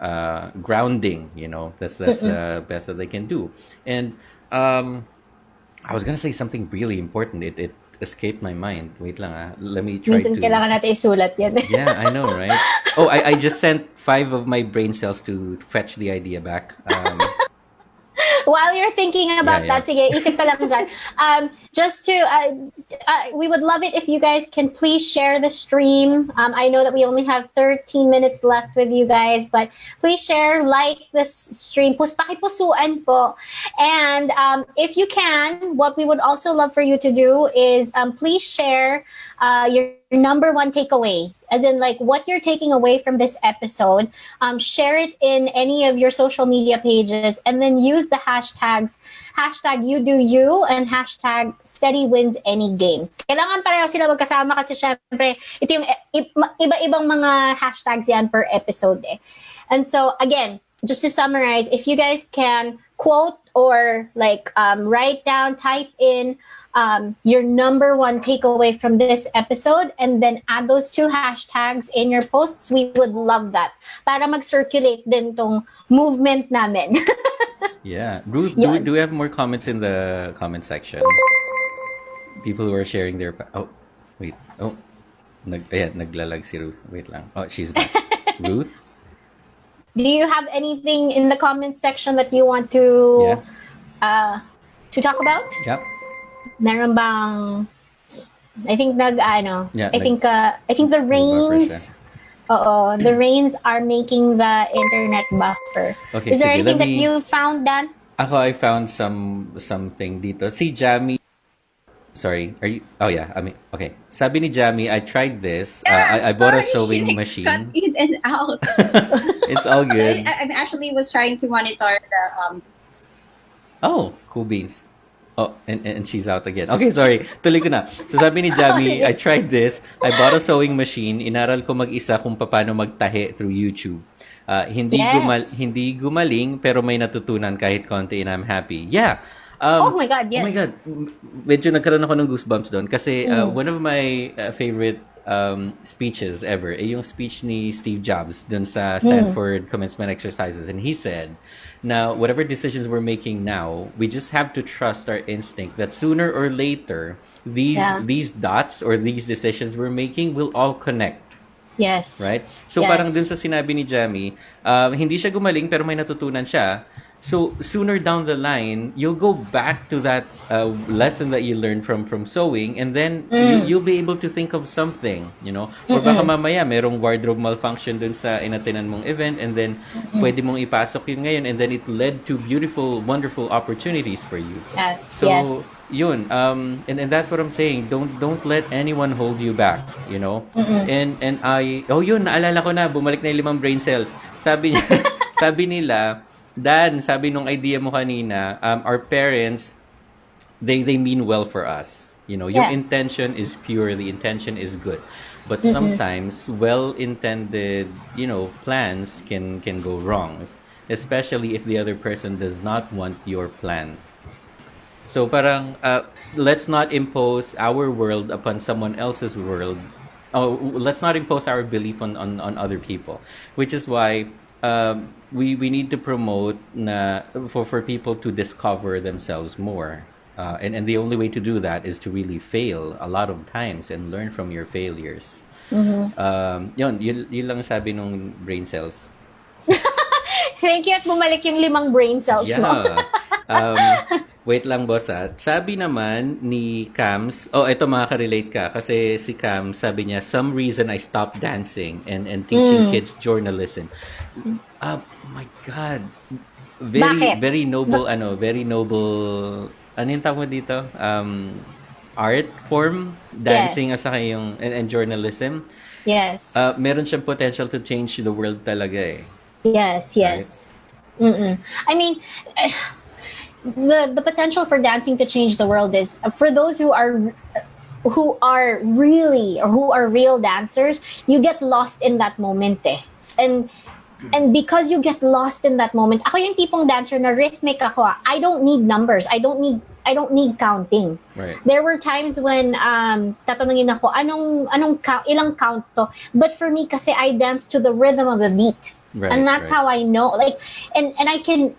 grounding, you know, that's the best that they can do. And I was gonna say something really important. It escaped my mind. Wait lang let me try Minsan to... kailangan natin isulat yan. Yeah, I know, right? I just sent 5 of my brain cells to fetch the idea back. While you're thinking about that, sige, isip ka lang dyan. Just to, we would love it if you guys can please share the stream. I know that we only have 13 minutes left with you guys, but please share, like this stream. Pakipusuan po. And if you can, what we would also love for you to do is please share your number one takeaway. As in, like, what you're taking away from this episode, share it in any of your social media pages, and then use the hashtags, #YouDoYou and #SteadyWinsAnyGame. Kailangan pareho sila magkasama kasi syempre, ito yung iba-ibang mga hashtags yan per episode eh. And so, again, just to summarize, if you guys can quote or like write down, type in your number one takeaway from this episode, and then add those 2 hashtags in your posts, we would love that. Para mag-circulate din tong movement namin. Yeah. Ruth, do we have more comments in the comment section? People who are sharing their... naglalag si Ruth. Wait lang. Oh, she's back. Ruth? Do you have anything in the comment section that you want to talk about? Yep. Meron bang, I think I think the rains, the rains are making the internet buffer. Okay, is there sige, anything that you found, Dan? I found something dito. Si Jamie sorry. Are you? Oh yeah. I mean, okay. Sabi ni Jamie, I tried this. Yeah, I bought a sorry, sewing like, machine. cut in and out. It's all good. I actually was trying to monitor the. Oh, cool beans. Oh, and she's out again. Okay, sorry. Tuloy ko na. So sabi ni Jamie, I tried this. I bought a sewing machine. Inaral ko mag-isa kung paano magtahi through YouTube. Hindi gumaling, pero may natutunan kahit konti, and I'm happy. Yeah. Oh my God, yes. Oh my God. Medyo nagkaroon ako ng goosebumps doon. Kasi one of my favorite speeches ever, yung speech ni Steve Jobs doon sa Stanford commencement exercises. And he said, now, whatever decisions we're making now, we just have to trust our instinct that sooner or later, these dots or these decisions we're making will all connect. Yes. Right? So parang dun sa sinabi ni Jamie, hindi siya gumaling pero may natutunan siya. So sooner down the line, you'll go back to that lesson that you learned from sewing, and then you'll be able to think of something, you know. Or baka mamaya merong wardrobe malfunction dun sa inatinan mong event, and then pwede mong ipasok yun ngayon, and then it led to beautiful, wonderful opportunities for you. Yes. So yun, and that's what I'm saying. Don't let anyone hold you back, you know. And yun, naalala ko na, bumalik na yung 5 brain cells. Sabi nila, Dan, sabi nung idea mo kanina, our parents, they mean well for us. You know, your intention is pure, the intention is good. But sometimes well-intended, you know, plans can go wrong, especially if the other person does not want your plan. So parang let's not impose our world upon someone else's world. Oh, let's not impose our belief on other people, which is why we need to promote for people to discover themselves more. And the only way to do that is to really fail a lot of times and learn from your failures. Yun lang sabi nung brain cells. Thank you at bumalik yung 5 brain cells mo. Wait lang, boss. Sabi naman ni Cams, ito makaka-relate ka. Kasi si Cams, sabi niya, some reason I stopped dancing and teaching kids journalism. Oh my God. Very noble, very noble, ano yung tawag mo dito? Art form, dancing at saka yung, and journalism. Yes. Meron siyang potential to change the world talaga eh. Yes. Right? I mean, the potential for dancing to change the world is for those who are really or who are real dancers. You get lost in that moment, and because you get lost in that moment. Ako yung tipong dancer na rhythmic ako. I don't need numbers. I don't need counting. Right. There were times when tatanungin ako ilang count to, but for me kasi I dance to the rhythm of the beat. Right, and that's how I know, like, and I can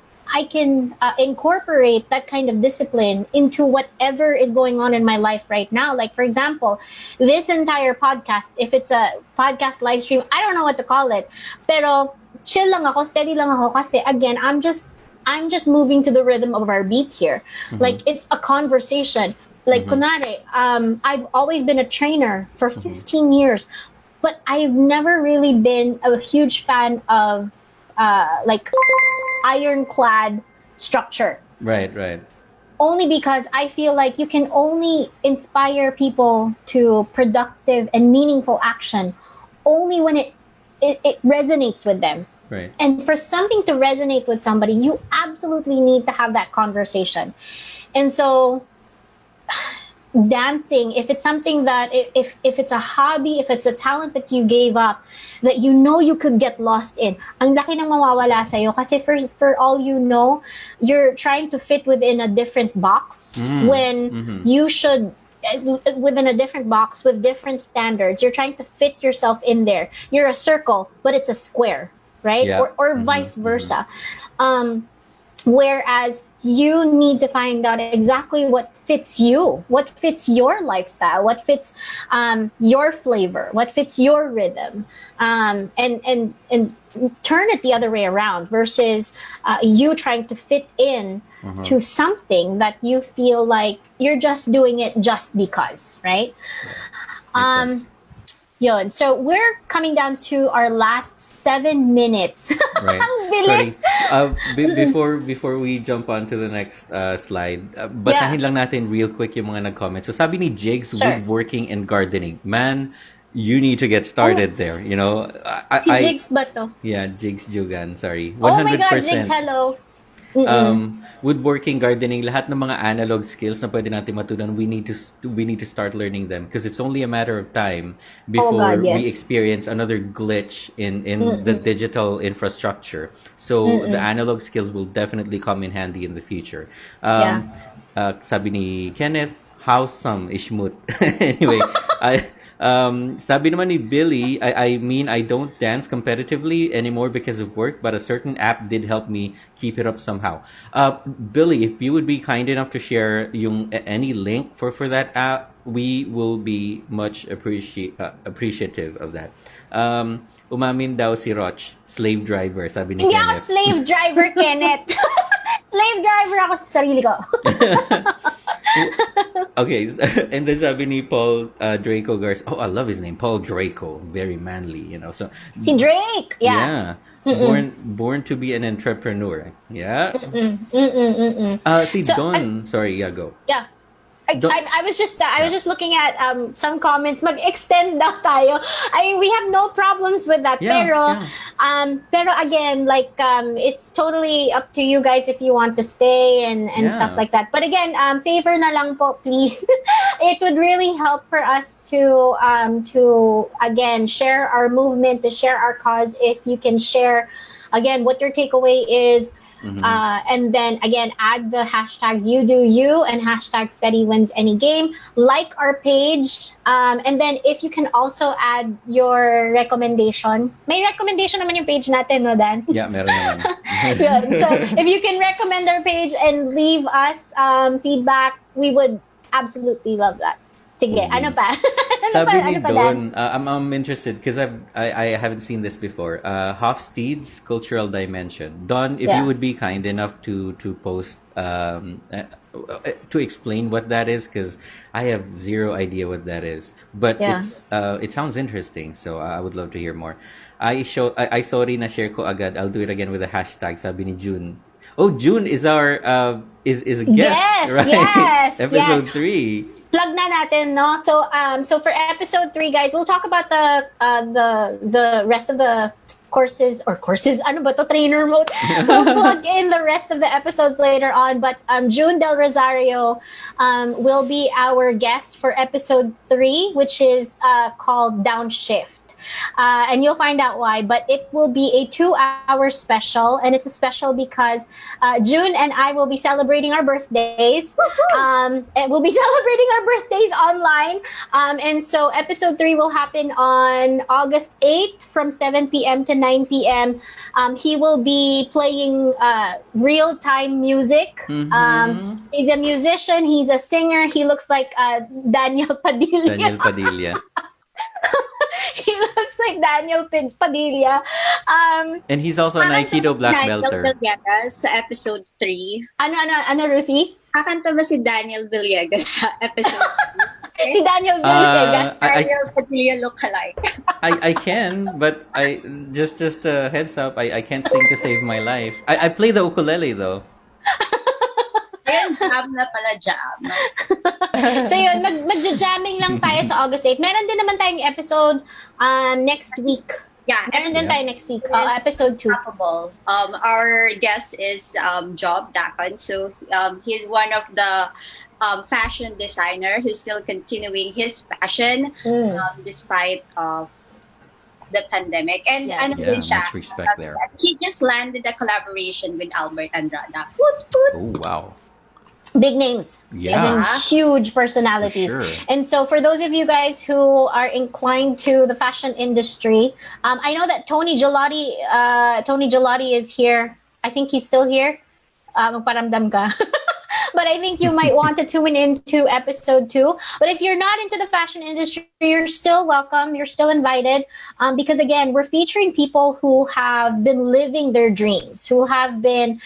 incorporate that kind of discipline into whatever is going on in my life right now. Like, for example, this entire podcast, if it's a podcast live stream, I don't know what to call it, pero chill lang ako, steady lang ako kasi again, I'm just moving to the rhythm of our beat here. Like, it's a conversation. Like, kunwari, I've always been a trainer for 15 years, but I've never really been a huge fan of like ironclad structure. Right. Only because I feel like you can only inspire people to productive and meaningful action only when it resonates with them. Right. And for something to resonate with somebody, you absolutely need to have that conversation. And so dancing, if it's something that if it's a hobby, if it's a talent that you gave up, that you know you could get lost in, ang laki nang mawawala sa'yo kasi for all you know, you're trying to fit within a different box when you should within a different box with different standards. You're trying to fit yourself in there. You're a circle, but it's a square, right? Yeah. Or vice versa. Whereas you need to find out exactly what fits you, what fits your lifestyle, what fits your flavor, what fits your rhythm, and turn it the other way around versus you trying to fit in to something that you feel like you're just doing it just because, right? Makes sense. Yun. So we're coming down to our last 7 minutes. Right. Ang Sorry. bilis. Before we jump on to the next slide, basahin lang natin real quick yung mga nag-comment. So sabi ni Jigs, Sure. woodworking and gardening. Man, you need to get started there. You know, Si Jigs ba to? Yeah, Jigs Jugan. Sorry. 100%. Oh my God, Jigs, hello. Woodworking, gardening, lahat ng mga analog skills na pwede natin matunan, we need to start learning them because it's only a matter of time before God, yes. we experience another glitch in the digital infrastructure. So the analog skills will definitely come in handy in the future. Sabi ni Kenneth, how some ishmut. Anyway, sabi naman ni Billy, I mean, I don't dance competitively anymore because of work, but a certain app did help me keep it up somehow. Billy, if you would be kind enough to share any link for that app, we will be much appreciative of that. Umamin daw si ROCH, slave driver, sabi ni Hindi ako Kenneth. slave driver, Kenneth. Slave driver ako sa sarili ko. Okay, and then sabi ni Paul Draco Garcia. Oh, I love his name, Paul Draco. Very manly, you know. So Si Drake. Yeah. born to be an entrepreneur. Yeah. Si So, Don. Sorry, yeah, go. Yeah. Don't- I was just looking at some comments. Mag-extend daw tayo. We have no problems with that. Yeah, Pero again, like it's totally up to you guys if you want to stay and Yeah. stuff like that. But again, favor na lang po, please. It would really help for us to again share our movement, to share our cause. If you can share again what your takeaway is. And then again, add the hashtags you do you and hashtag steady wins any game. Like our page, and then if you can also add your recommendation. May recommendation naman yung page natin, no, Dan? Yeah, meron naman. Yun. So if you can recommend our page and leave us feedback, we would absolutely love that. Sige, Please. ano pa? Sabi ni ano pa, Don, Dan? I'm interested because I haven't seen this before. Hofstede's cultural dimension. Don, if you Yeah. would be kind enough to post to explain what that is, because I have zero idea what that is. But Yeah. it sounds interesting, so I would love to hear more. I sorry na share ko agad. I'll do it again with a hashtag. Sabi ni June. Oh, June is our is a guest, Yes, right? yes, Episode yes. 3. Plug na natin, no? So for episode 3, guys, we'll talk about the rest of the courses. Ano ba to? Trainer mode. We'll plug in the rest of the episodes later on. But June Del Rosario will be our guest for episode 3, which is called Downshift. And you'll find out why, but it will be a 2-hour special, and it's a special because June and I will be celebrating our birthdays. And we'll be celebrating our birthdays online. And so episode 3 will happen on August 8th from 7 p.m. to 9 p.m. He will be playing real-time music. He's a musician, he's a singer, he looks like Daniel Padilla. Daniel Padilla. He looks like Daniel Padilla. And he's also an Aikido black belter. Daniel Villegas sa episode 3. Ano, Ruthie? Kakanta ba si Daniel Villegas sa episode 3? Si Daniel Villegas. Daniel Padilla lookalike. I can, but I just a heads up, I can't sing to save my life. I play the ukulele though. Ayun, jam na pala jam. So yun, magja-jamming lang tayo sa August 8. Meron din naman tayong episode next week. Yeah, Meron din tayo next week. Episode 2. Unstoppable. Our guest is Job Dakan. So he's one of the fashion designer who's still continuing his passion despite the pandemic. And Yes. ano din siya, much respect there. he just landed a collaboration with Albert Andrada. Oh wow. Big names. Yeah. As in huge personalities. For sure. And so for those of you guys who are inclined to the fashion industry, I know that Tony Gelati is here. I think he's still here. Magparamdam ka. But I think you might want to tune into episode 2. But if you're not into the fashion industry, you're still welcome. You're still invited. Because again, we're featuring people who have been living their dreams, who have been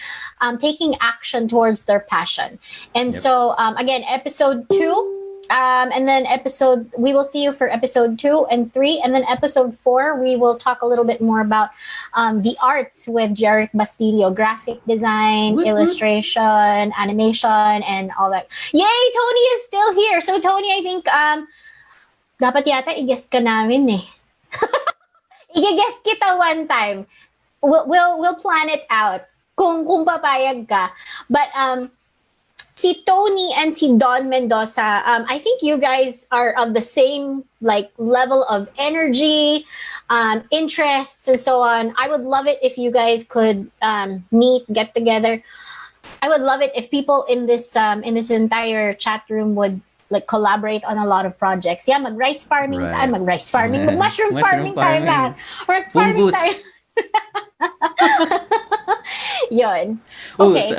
taking action towards their passion. And so again, episode 2 And then we will see you for episode 2 and 3. And then episode 4, we will talk a little bit more about the arts with Jeric Bastillo, graphic design, illustration, animation, and all that. Yay! Tony is still here. So Tony, I think dapat yata i-guest ka namin eh. I-guest kita one time. We'll plan it out kung papayag ka. But si Tony and si Don Mendoza, I think you guys are of the same like level of energy, interests, and so on. I would love it if you guys could meet, get together. I would love it if people in this entire chat room would like collaborate on a lot of projects. Yeah, mag-rice farming, mag-rice farming, mag-mushroom farming tayo lahat. Or farming tayo. Yun. Okay.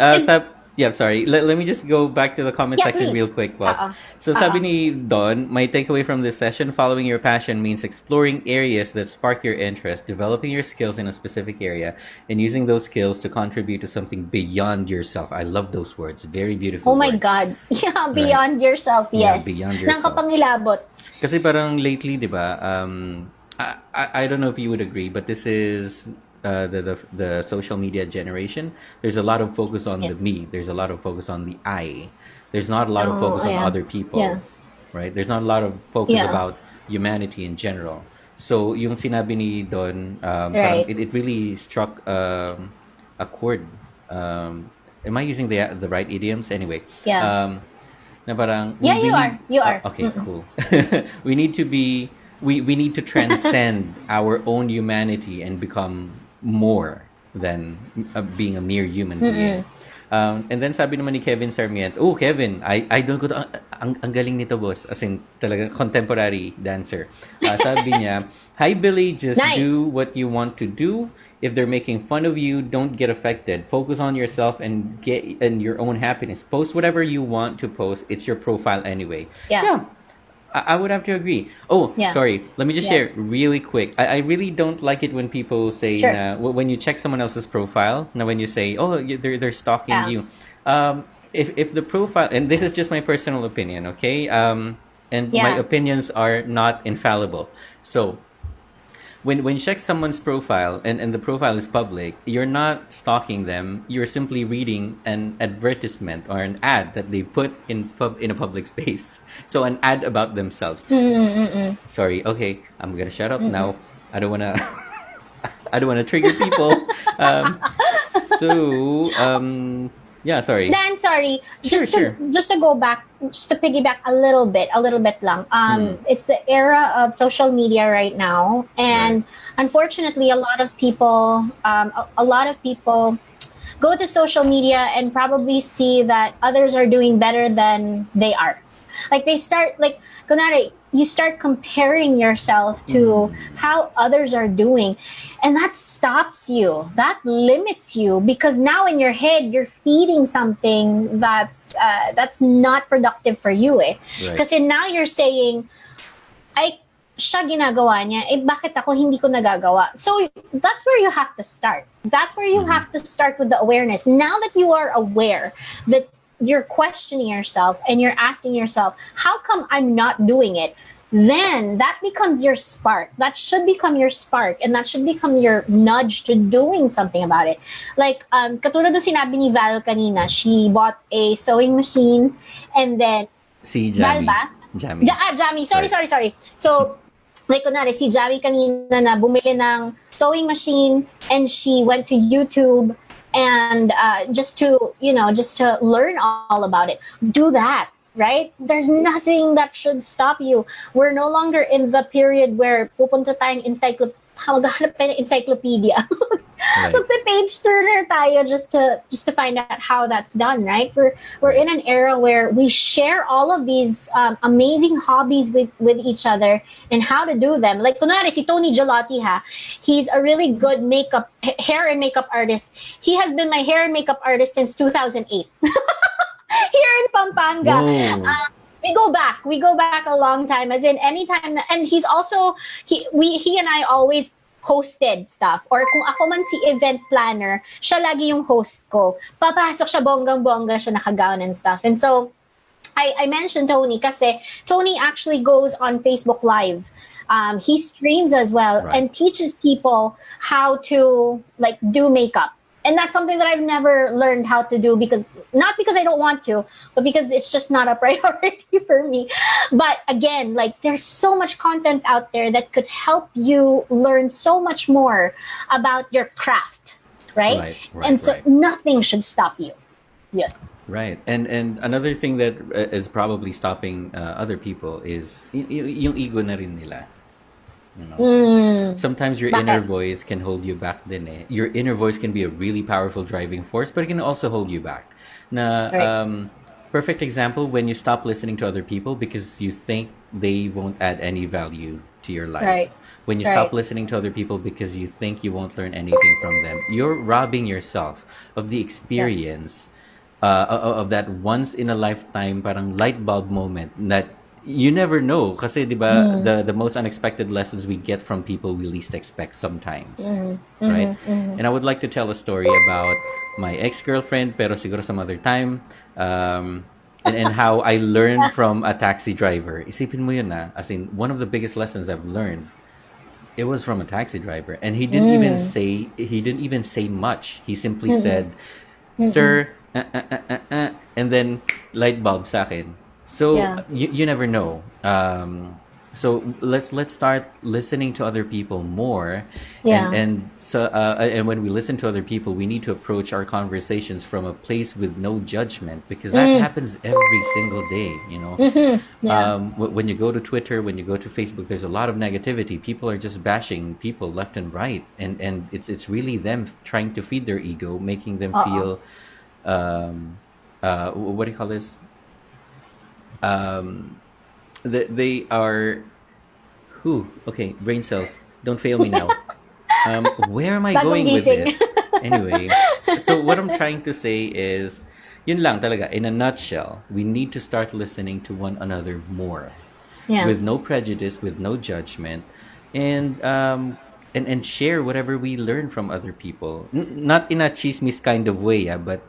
Yeah, sorry. Let me just go back to the comment section please. real quick, boss. So sabi ni Don, my takeaway from this session, following your passion means exploring areas that spark your interest, developing your skills in a specific area, and using those skills to contribute to something beyond yourself. I love those words. Very beautiful Oh my words. God. Yeah, beyond yourself, yes. Yeah, beyond yourself. Nang kapangilabot. Kasi parang lately, di ba, I don't know if you would agree, but this is the social media generation. There's a lot of focus on the me. There's a lot of focus on the I. There's not a lot of focus on other people. Yeah. Right? There's not a lot of focus about humanity in general. So yung sinabi ni Don, parang it really struck a chord. Am I using the right idioms? Anyway. Yeah. Na parang, You are. Okay, cool. We need to transcend our own humanity and become more than being a mere human being. And then sabi naman ni Kevin Sarmiento, Kevin, idol ko to. Ang galing nito, boss. As in, talaga contemporary dancer. Sabi niya, hi Billy, just do what you want to do. If they're making fun of you, don't get affected. Focus on yourself and get your own happiness. Post whatever you want to post. It's your profile anyway. Yeah. I would have to agree. Sorry. Let me just share really quick. I really don't like it when people say when you check someone else's profile. Now, when you say, they're stalking you. If the profile, and this is just my personal opinion, okay? And my opinions are not infallible. So when you check someone's profile and the profile is public, you're not stalking them. You're simply reading an advertisement or an ad that they put in a public space. So an ad about themselves. Sorry. Okay, I'm gonna shut up now. I don't wanna trigger people. Yeah, sorry. Dan, sorry. Sure. Just to go back, just to piggyback a little bit lang. It's the era of social media right now, and unfortunately, a lot of people go to social media and probably see that others are doing better than they are. Like they start kunwari, you start comparing yourself to how others are doing, and that stops you, that limits you, because now in your head you're feeding something that's not productive for you kasi now you're saying, ay, siya ginagawa niya, bakit ako hindi ko nagagawa? So that's where you have to start. That's where you have to start with the awareness. Now that you are aware that you're questioning yourself and you're asking yourself, how come I'm not doing it? Then that becomes your spark. That should become your spark, and that should become your nudge to doing something about it. Like, katulad ng sinabi ni Val kanina, she bought a sewing machine, and then si Jamie. Val ba? Jamie. Sorry. So, like, kunwari, si Jamie kanina na bumili ng sewing machine, and she went to YouTube and just to learn all about it. Do that, right? There's nothing that should stop you. We're no longer in the period where pupunta tayong maghahanap tayo ng encyclopedia. Magpe-page turner tayo just to find out how that's done, right? We're in an era where we share all of these amazing hobbies with each other and how to do them. Like kunwari si Tony Gelati he's a really good hair and makeup artist. He has been my hair and makeup artist since 2008. Here in Pampanga. We go back a long time, as in anytime, and he's also he and I always hosted stuff, or kung ako man si event planner, siya lagi yung host ko. Papasok siya, bonggang-bongga siya, nakagown and stuff. And so I mentioned Tony kasi Tony actually goes on Facebook Live. He streams as well Right. and teaches people how to like do makeup. And that's something that I've never learned how to do, because not because I don't want to, but because it's just not a priority for me. But again, like there's so much content out there that could help you learn so much more about your craft, right? And so nothing should stop you. Yeah. Right. And another thing that is probably stopping other people is yung ego na rin nila. You know? Sometimes your inner voice can hold you back din eh. Your inner voice can be a really powerful driving force, but it can also hold you back. Perfect example, when you stop listening to other people because you think they won't add any value to your life. Right. When you stop listening to other people because you think you won't learn anything from them, you're robbing yourself of the experience of that once in a lifetime parang light bulb moment that you never know, kasi diba the most unexpected lessons we get from people we least expect sometimes, right? And I would like to tell a story about my ex-girlfriend, pero siguro some other time, and how I learned from a taxi driver. Isipin mo yun na, as in one of the biggest lessons I've learned, it was from a taxi driver, and he didn't even say much. He simply said, "Sir," and then light bulb sa akin. So you never know. So let's start listening to other people more. And when we listen to other people, we need to approach our conversations from a place with no judgment, because that happens every single day. You know, when you go to Twitter, when you go to Facebook, there's a lot of negativity. People are just bashing people left and right, and it's really them trying to feed their ego, making them feel what do you call this? They are okay, brain cells, don't fail me now. Where am I going with this? Anyway, so what I'm trying to say is, yun lang talaga, in a nutshell, we need to start listening to one another more, with no prejudice, with no judgment, and share whatever we learn from other people. Not in a chismis kind of way, but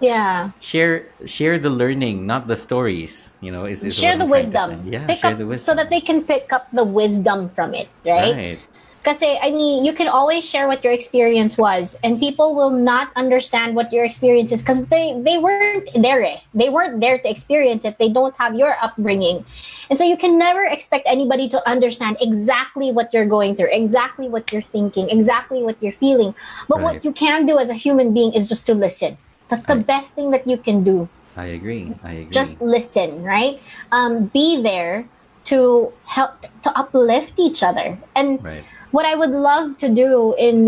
share the learning, not the stories. You know, is share the wisdom. Share the wisdom so that they can pick up the wisdom from it, right? Kasi, I mean, you can always share what your experience was, and people will not understand what your experience is because they weren't there. They weren't there to experience it. They don't have your upbringing. And so you can never expect anybody to understand exactly what you're going through, exactly what you're thinking, exactly what you're feeling. But what you can do as a human being is just to listen. That's the best thing that you can do. I agree. Just listen, right? Be there to help, to uplift each other. And what I would love to do in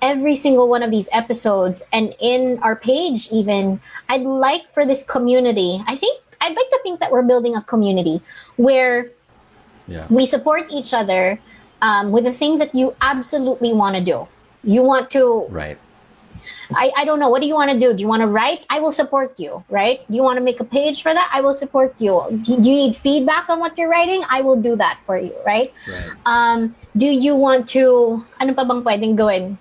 every single one of these episodes and in our page even, I'd like for this community, I'd like to think that we're building a community where we support each other with the things that you absolutely want to do. You want to... I don't know. What do you want to do? Do you want to write? I will support you, right? Do you want to make a page for that? I will support you. Do you need feedback on what you're writing? I will do that for you, right? Do you want to... Ano pa bang pwedeng gawin?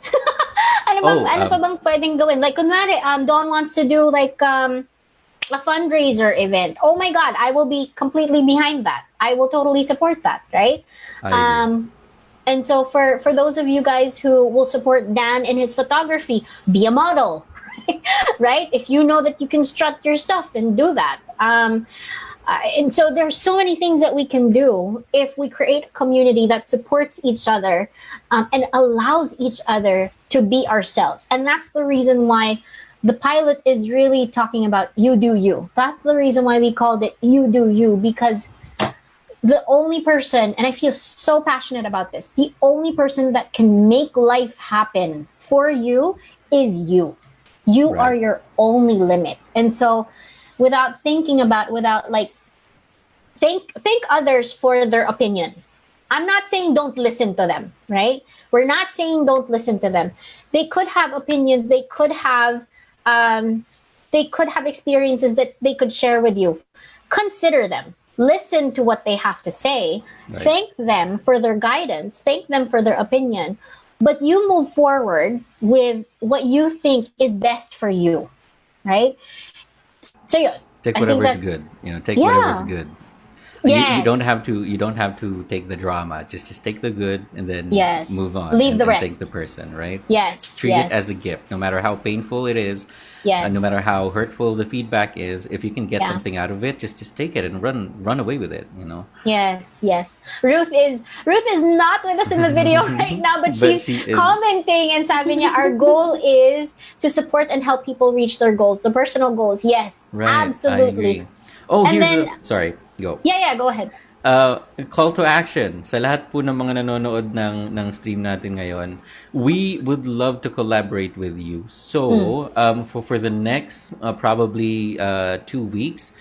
ano pa bang pwedeng gawin? Like, kunwari, Dawn wants to do like a fundraiser event. Oh my God, I will be completely behind that. I will totally support that, right? And so for those of you guys who will support Dan in his photography, be a model, right? If you know that you can strut your stuff, then do that. And so there's so many things that we can do if we create a community that supports each other and allows each other to be ourselves. And that's the reason why the pilot is really talking about you do you. That's the reason why we called it You Do You, because the only person, and I feel so passionate about this, the only person that can make life happen for you is you. You are your only limit. And so without think others for their opinion. I'm not saying don't listen to them, right? We're not saying don't listen to them. They could have opinions. They could have experiences that they could share with you. Consider them. Listen to what they have to say. Thank them for their guidance. Thank them for their opinion. But you move forward with what you think is best for you, right? So Take I think whatever's that's good. Take whatever's yeah. good. You Yes. don't have to take the drama. Just take the good and then Yes. move on Leave the and thank rest. the person, right? Yes. Treat it as a Yes. gift, no matter how painful it is, no Yes. matter how hurtful the feedback is. If you can get Yeah. something out of it, just take it and run away with it. Yes, yes. Ruth is not with us in the video right now, but But she's she is commenting and sabi niya, our goal is to support and help people reach their goals, the personal goals. Yes, right. I absolutely. agree. Oh, And here's then, sorry. Go. yeah, go ahead. Call to action sa lahat po ng mga nanonood ng stream natin ngayon. We would love to collaborate with you. So, for the next probably 2 weeks,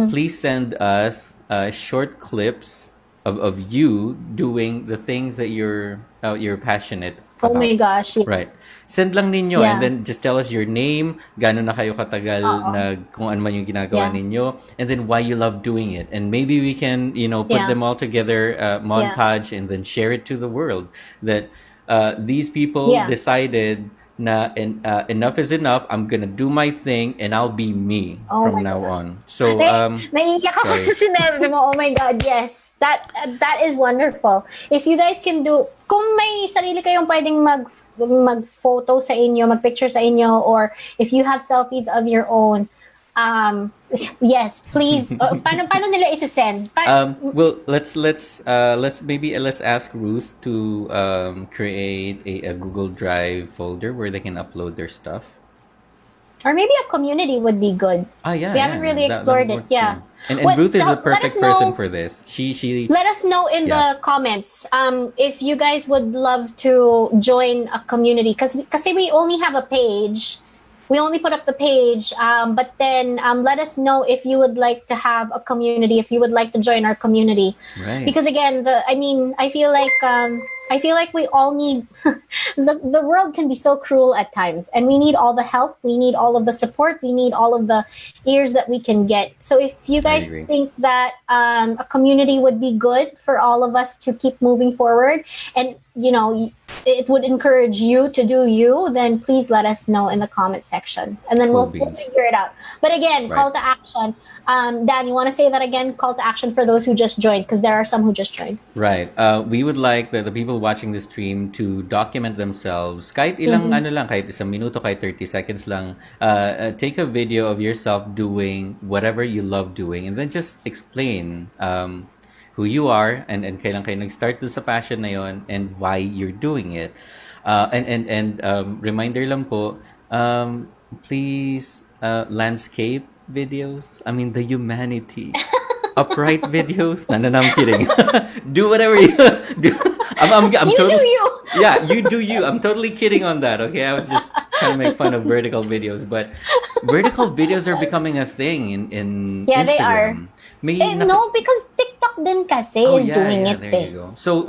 please send us short clips of you doing the things that you're passionate Oh about. my gosh. Yeah. Right. Send lang ninyo Yeah. and then just tell us your name, gaano na kayo katagal na kung ano man yung ginagawa Yeah. ninyo, and then why you love doing it. And maybe we can, put Yeah. them all together, montage, and then share it to the world that these people Yeah. decided na enough is enough. I'm gonna do my thing and I'll be me Oh from my now gosh. on. So, Naiiyak ako sorry. sa sinabi mo. Oh my God, yes. That is wonderful. If you guys can do, kung may sarili kayong pwedeng mag-photo sa inyo, mag-picture sa inyo, or if you have selfies of your own, yes, please. Paano nila isa-send? Well, let's ask Ruth to create a Google Drive folder where they can upload their stuff. Or maybe a community would be good. Yeah, We haven't really explored it. Yeah. And Ruth is the perfect know, person for this. She let us know in the comments if you guys would love to join a community, because we only have a page. We only put up the page, but then let us know if you would like to have a community, if you would like to join our community. Right. Because again, I feel like we all need the world can be so cruel at times, and we need all the help, we need all of the support, we need all of the ears that we can get. So if you guys think that a community would be good for all of us to keep moving forward, and it would encourage you to do you, then please let us know in the comment section, and then we'll figure it out. But again, call to action. Dan, you want to say that again? Call to action for those who just joined, because there are some who just joined. Right. We would like the people watching the stream to document themselves. Kahit ilang kahit isang minuto, kahit 30 seconds lang. Take a video of yourself doing whatever you love doing, and then just explain who you are and kailan kayo nag-start dun sa passion na yon and why you're doing it. And reminder lang po, please landscape videos. I mean, the humanity. Upright videos. No, I'm kidding. Do whatever you do. I'm You totally, do you. Yeah, you do you. I'm totally kidding on that. Okay, I was just trying to make fun of vertical videos, but vertical videos are becoming a thing in Yeah, Instagram. they are. No, because TikTok din kasi is doing it. There you go. So,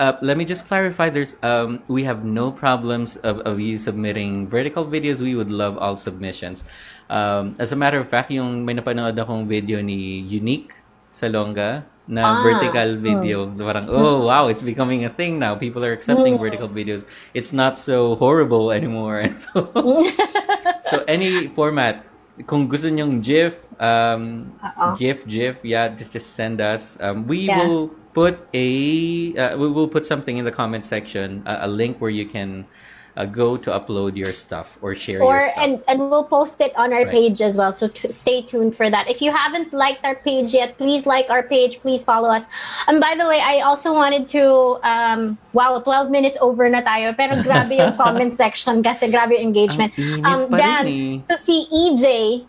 let me just clarify. There's we have no problems of you submitting vertical videos. We would love all submissions. As a matter of fact, yung may napanood akong video ni Unique Salonga na vertical video. Parang, oh wow, it's becoming a thing now. People are accepting vertical videos. It's not so horrible anymore. So any format. Kung gusto nyong GIF, GIF, yeah, just send us. We will put something in the comment section, a link where you can go to upload your stuff or share your stuff. And we'll post it on our page as well. So stay tuned for that. If you haven't liked our page yet, please like our page. Please follow us. And by the way, I also wanted to, 12 minutes over na tayo. Pero grabe yung comment section kasi grabe yung engagement. Dan, so si EJ,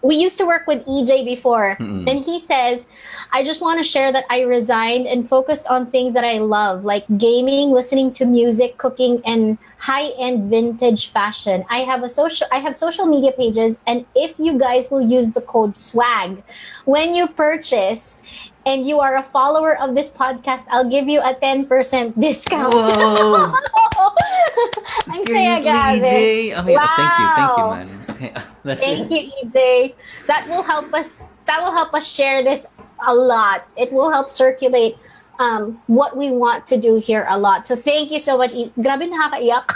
we used to work with EJ before, and he says, I just want to share that I resigned and focused on things that I love, like gaming, listening to music, cooking, and high-end vintage fashion. I have social media pages, and if you guys will use the code SWAG when you purchase, and you are a follower of this podcast, I'll give you a 10% discount. Whoa! I'm saying, EJ? Okay, wow. Thank you, man. Okay, thank you, EJ. That will help us share this a lot. It will help circulate what we want to do here a lot. So thank you so much. Grabe, nakakaiyak.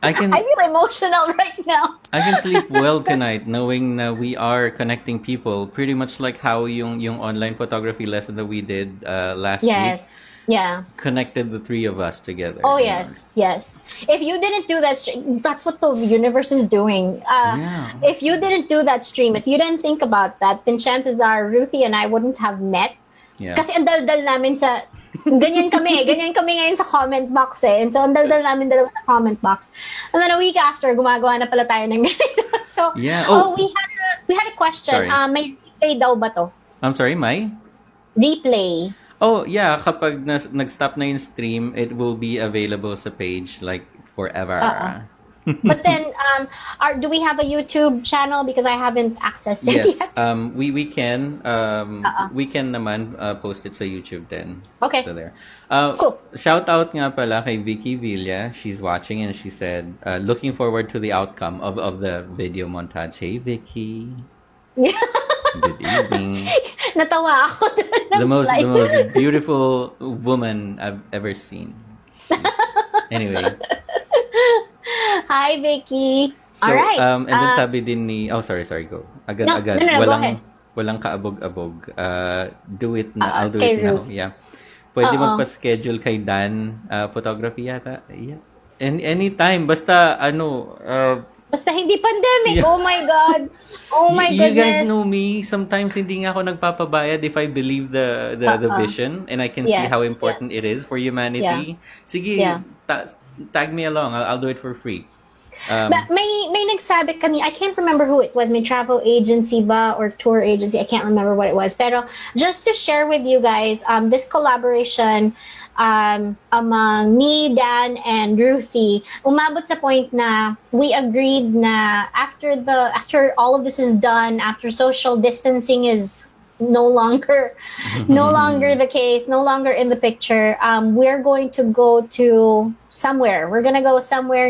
I can I feel emotional right now. I can sleep well tonight knowing na we are connecting people pretty much like how yung online photography lesson that we did last week Yes. Yeah. connected the three of us together. Oh, yes. Yes. If you didn't do that stream, that's what the universe is doing. Yeah. If you didn't do that stream, if you didn't think about that, then chances are Ruthie and I wouldn't have met. Yeah. Kasi ang daldal namin sa... ganyan kami ngayon sa comment box eh. And so, ang daldal namin dalawa sa comment box. And then a week after, gumagawa na pala tayo ng ganito. So, Yeah. we had a question. Sorry. May replay daw ba to? I'm sorry, Mai? Replay. Oh, yeah. Kapag nag-stop na yung stream, it will be available sa page like forever. But then, do we have a YouTube channel? Because I haven't accessed it Yes. yet. We can naman post it sa YouTube then. Okay. So there. Cool. Shout out nga pala kay Vicky Villa. She's watching and she said, looking forward to the outcome of the video montage. Hey, Vicky. Good evening. Natawa ako. The most beautiful woman I've ever seen. Anyway. Hi, Vicky. So, All right. And then sabi din ni... Oh, sorry, go. Agad. No, go ahead. Walang kaabog-abog. Do it na. I'll do kay it now. Ruth. Yeah. Pwede magpa-schedule kay Dan photography yata. Yeah. Anytime. Basta, Basta hindi pandemic. Yeah. Oh my God. Oh my you goodness. guys know me. Sometimes hindi nga ako nagpapabayad if I believe the vision and I can see Yes, how important it is for humanity. Sige, Yeah. tag me along. I'll do it for free. But may nagsabi kanina, I can't remember who it was, may travel agency ba or tour agency, I can't remember what it was. Pero just to share with you guys, this collaboration among me, Dan, and Ruthie, umabot sa point na we agreed na after all of this is done, after social distancing is no longer the case, no longer in the picture, we're going to go to somewhere. We're gonna go somewhere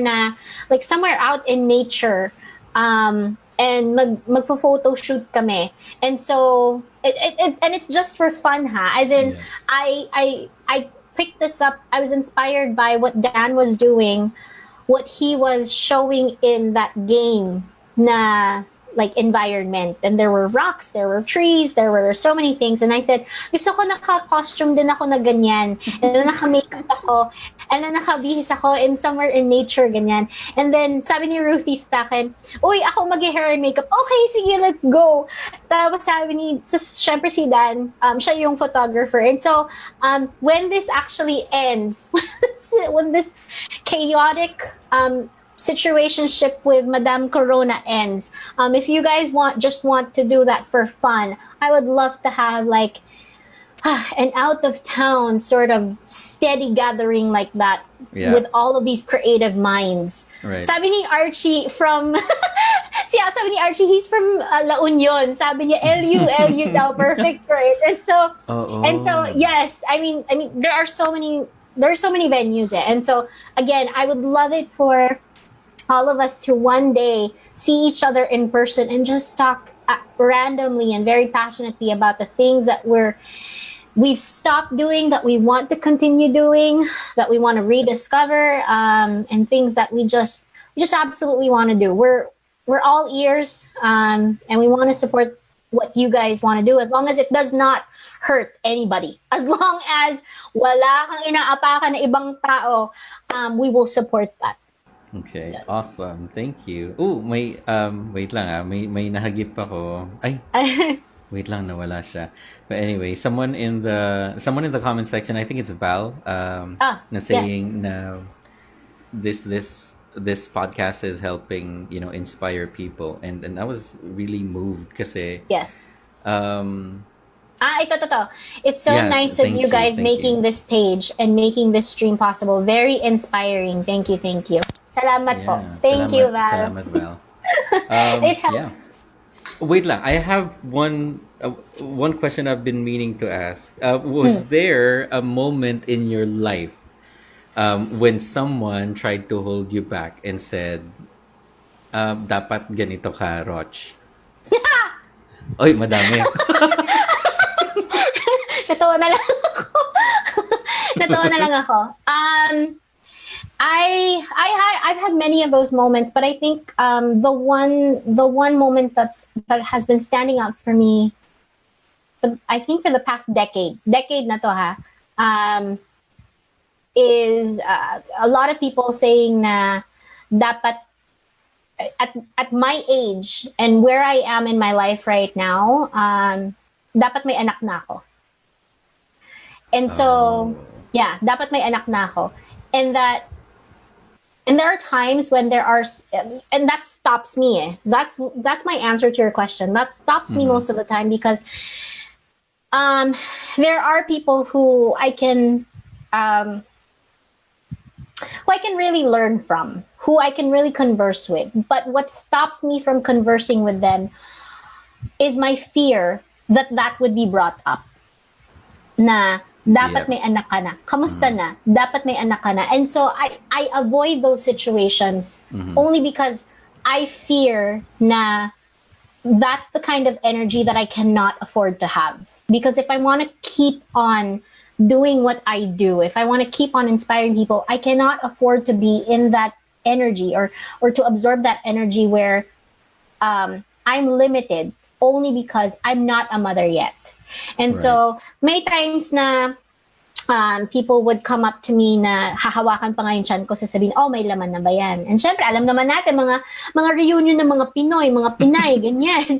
like somewhere out in nature, and magpo-photo shoot kami. And so it's just for fun, as in, I picked this up. I was inspired by what Dan was doing, what he was showing in that game na like environment, and there were rocks, there were trees, there were so many things, and I said, gusto ko naka-costume din ako na ganyan, and then naka-makeup ako, and then nakabihis ako in somewhere in nature, ganyan. And then sabi ni Ruthie sa akin, uy, ako mag-hair and makeup. Okay, sige, let's go. Tapos sabi ni, syempre si Dan, siya yung photographer. And so, when this actually ends, when this chaotic situationship with Madame Corona ends, if you guys just want to do that for fun, I would love to have like an out of town sort of steady gathering like that, with all of these creative minds. Right. Sabi ni Archie from sabi ni Archie, he's from La Union. Sabi niya LU daw, perfect for it. And so yes, I mean there are so many venues there. And so again, I would love it for all of us to one day see each other in person and just talk randomly and very passionately about the things that we've stopped doing, that we want to continue doing, that we want to rediscover, and things that we just absolutely want to do. We're all ears, and we want to support what you guys want to do, as long as it does not hurt anybody. As long as wala kang inaapakan na ibang tao, we will support that. Okay, awesome. Thank you. Oh, may wait lang may nahagip ako. Ay. Wait lang, nawala siya. But anyway, someone in the comment section, I think it's Val, na saying na this podcast is helping, inspire people, and I was really moved kasi yes. Ito. It's so nice of you guys making this page and making this stream possible. Very inspiring. Thank you. Salamat po. Thank you, Val. Salamat, Val. It helps. Yeah. Wait lang, I have one question I've been meaning to ask. Was there a moment in your life when someone tried to hold you back and said, dapat ganito ka, ROCH? Oy, madami. Natawa na lang ako. Natawa na lang ako. I've had many of those moments, but I think the one moment that has been standing out for me, I think for the past decade na to ha, is a lot of people saying na dapat at my age and where I am in my life right now, dapat may anak na ako. And so, yeah, dapat may anak na ako. And there are times when there are, and that stops me. That's my answer to your question. That stops me most of the time because there are people who I can really learn from, who I can really converse with. But what stops me from conversing with them is my fear that would be brought up. Na dapat may anak ka na. Kamusta na? Dapat may anak ka na. And so I avoid those situations only because I fear na that's the kind of energy that I cannot afford to have. Because if I want to keep on doing what I do, if I want to keep on inspiring people, I cannot afford to be in that energy or to absorb that energy where I'm limited only because I'm not a mother yet. And so may times na people would come up to me na hahawakan pa nga yung tiyan ko, sasabihin, oh, may laman na ba yan? And syempre, alam naman natin, mga reunion ng mga Pinoy, mga Pinay, ganyan.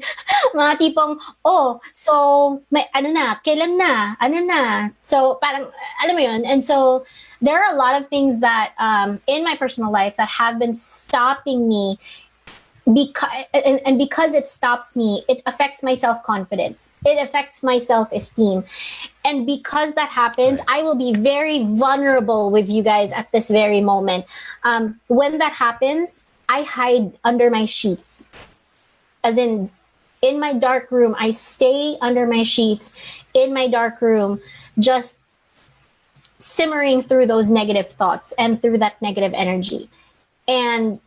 Mga tipong, oh, so, may, ano na, kailan na, ano na. So, parang, alam mo yun. And so, there are a lot of things that in my personal life that have been stopping me because it stops me, it affects my self-confidence. It affects my self-esteem. And because that happens, I will be very vulnerable with you guys at this very moment. When that happens, I hide under my sheets. As in my dark room, I stay under my sheets in my dark room, just simmering through those negative thoughts and through that negative energy. And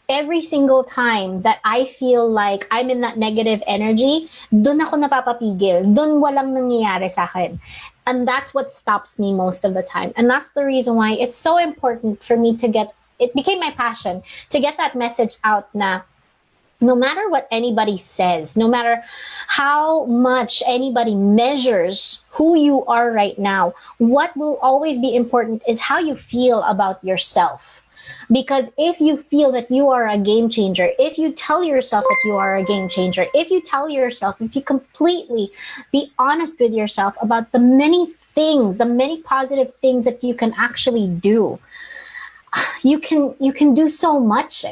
every single time that I feel like I'm in that negative energy, dun ako napapapigil. Dun walang nangyayari sa akin. And that's what stops me most of the time. And that's the reason why it's so important for me to it became my passion to get that message out na no matter what anybody says, no matter how much anybody measures who you are right now, what will always be important is how you feel about yourself. Because if you feel that you are a game changer, if you tell yourself that you are a game changer, if you completely be honest with yourself about the many things, the many positive things that you can actually do, you can do so much.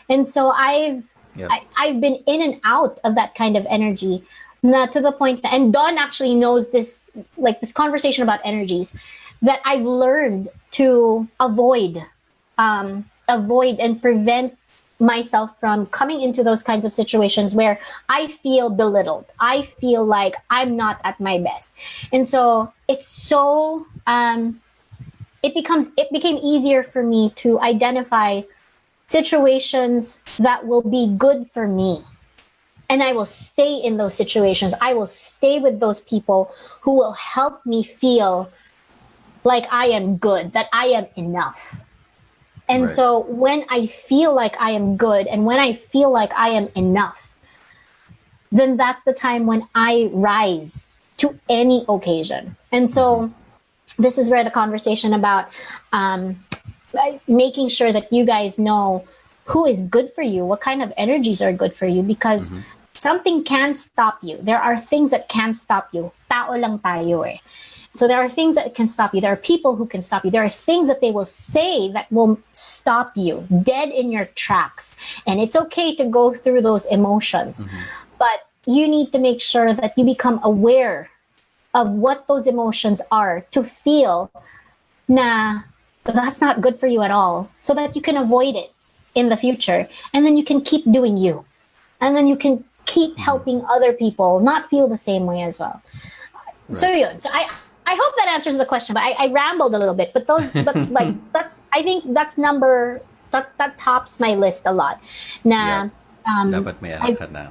And so I've been in and out of that kind of energy, to the point that, and Dawn actually knows this, like this conversation about energies, that I've learned to avoid and prevent myself from coming into those kinds of situations where I feel belittled. I feel like I'm not at my best. And so it's so, it became easier for me to identify situations that will be good for me. And I will stay in those situations. I will stay with those people who will help me feel like I am good, that I am enough. And so when I feel like I am good and when I feel like I am enough, then that's the time when I rise to any occasion. And so this is where the conversation about making sure that you guys know who is good for you, what kind of energies are good for you, because something can stop you. There are things that can stop you. Tao lang tayo eh. So there are things that can stop you. There are people who can stop you. There are things that they will say that will stop you dead in your tracks. And it's okay to go through those emotions. But you need to make sure that you become aware of what those emotions are to feel na that's not good for you at all, so that you can avoid it in the future. And then you can keep doing you. And then you can keep helping other people not feel the same way as well. So I hope that answers the question, but I rambled a little bit. But like I think that tops my list a lot. Na dapat may anak ka na.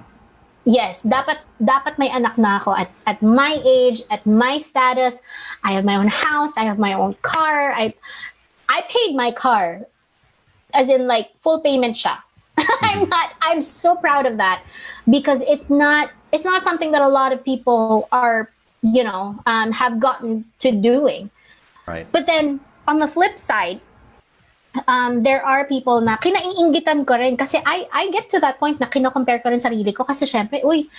yes, dapat may anak na ako at my age, at my status. I have my own house, I have my own car. I paid my car, as in like full payment siya. I'm so proud of that, because it's not something that a lot of people are, have gotten to doing. Right. But then on the flip side, there are people na kinaiinggitan ko rin, kasi I get to that point na kino-compare ko rin sarili ko, kasi syempre, uy,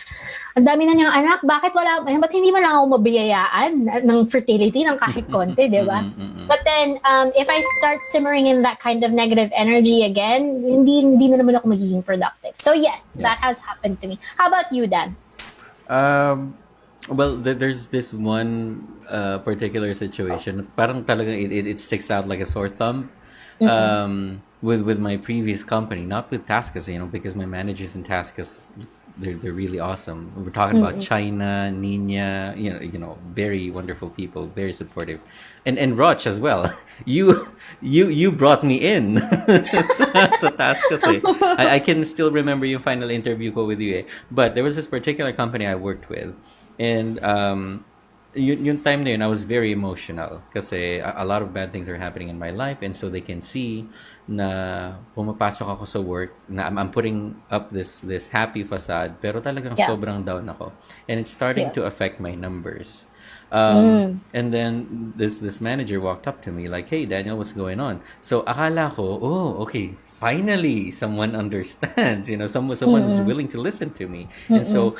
ang dami na niyang anak, ba't hindi man lang ako mabiyayaan ng fertility ng kahit konti, di ba? But then, if I start simmering in that kind of negative energy again, hindi na naman ako magiging productive. So yes, that has happened to me. How about you, Dan? Well, there's this one particular situation. Parang talagang it sticks out like a sore thumb. With my previous company, not with Taskus, because my managers in Taskus, they're really awesome. We're talking about China, Nina, very wonderful people, very supportive, and ROCH as well. You brought me in sa Taskus. I can still remember yung final interview ko with you. But there was this particular company I worked with, and yung time na yun, I was very emotional kasi a lot of bad things are happening in my life, and so they can see na pumapasok ako sa work na I'm putting up this happy facade, pero talagang sobrang down ako, and it's starting to affect my numbers. And then this manager walked up to me like, "Hey Daniel, what's going on?" So akala ko, oh, okay, finally someone understands, someone who's willing to listen to me. And so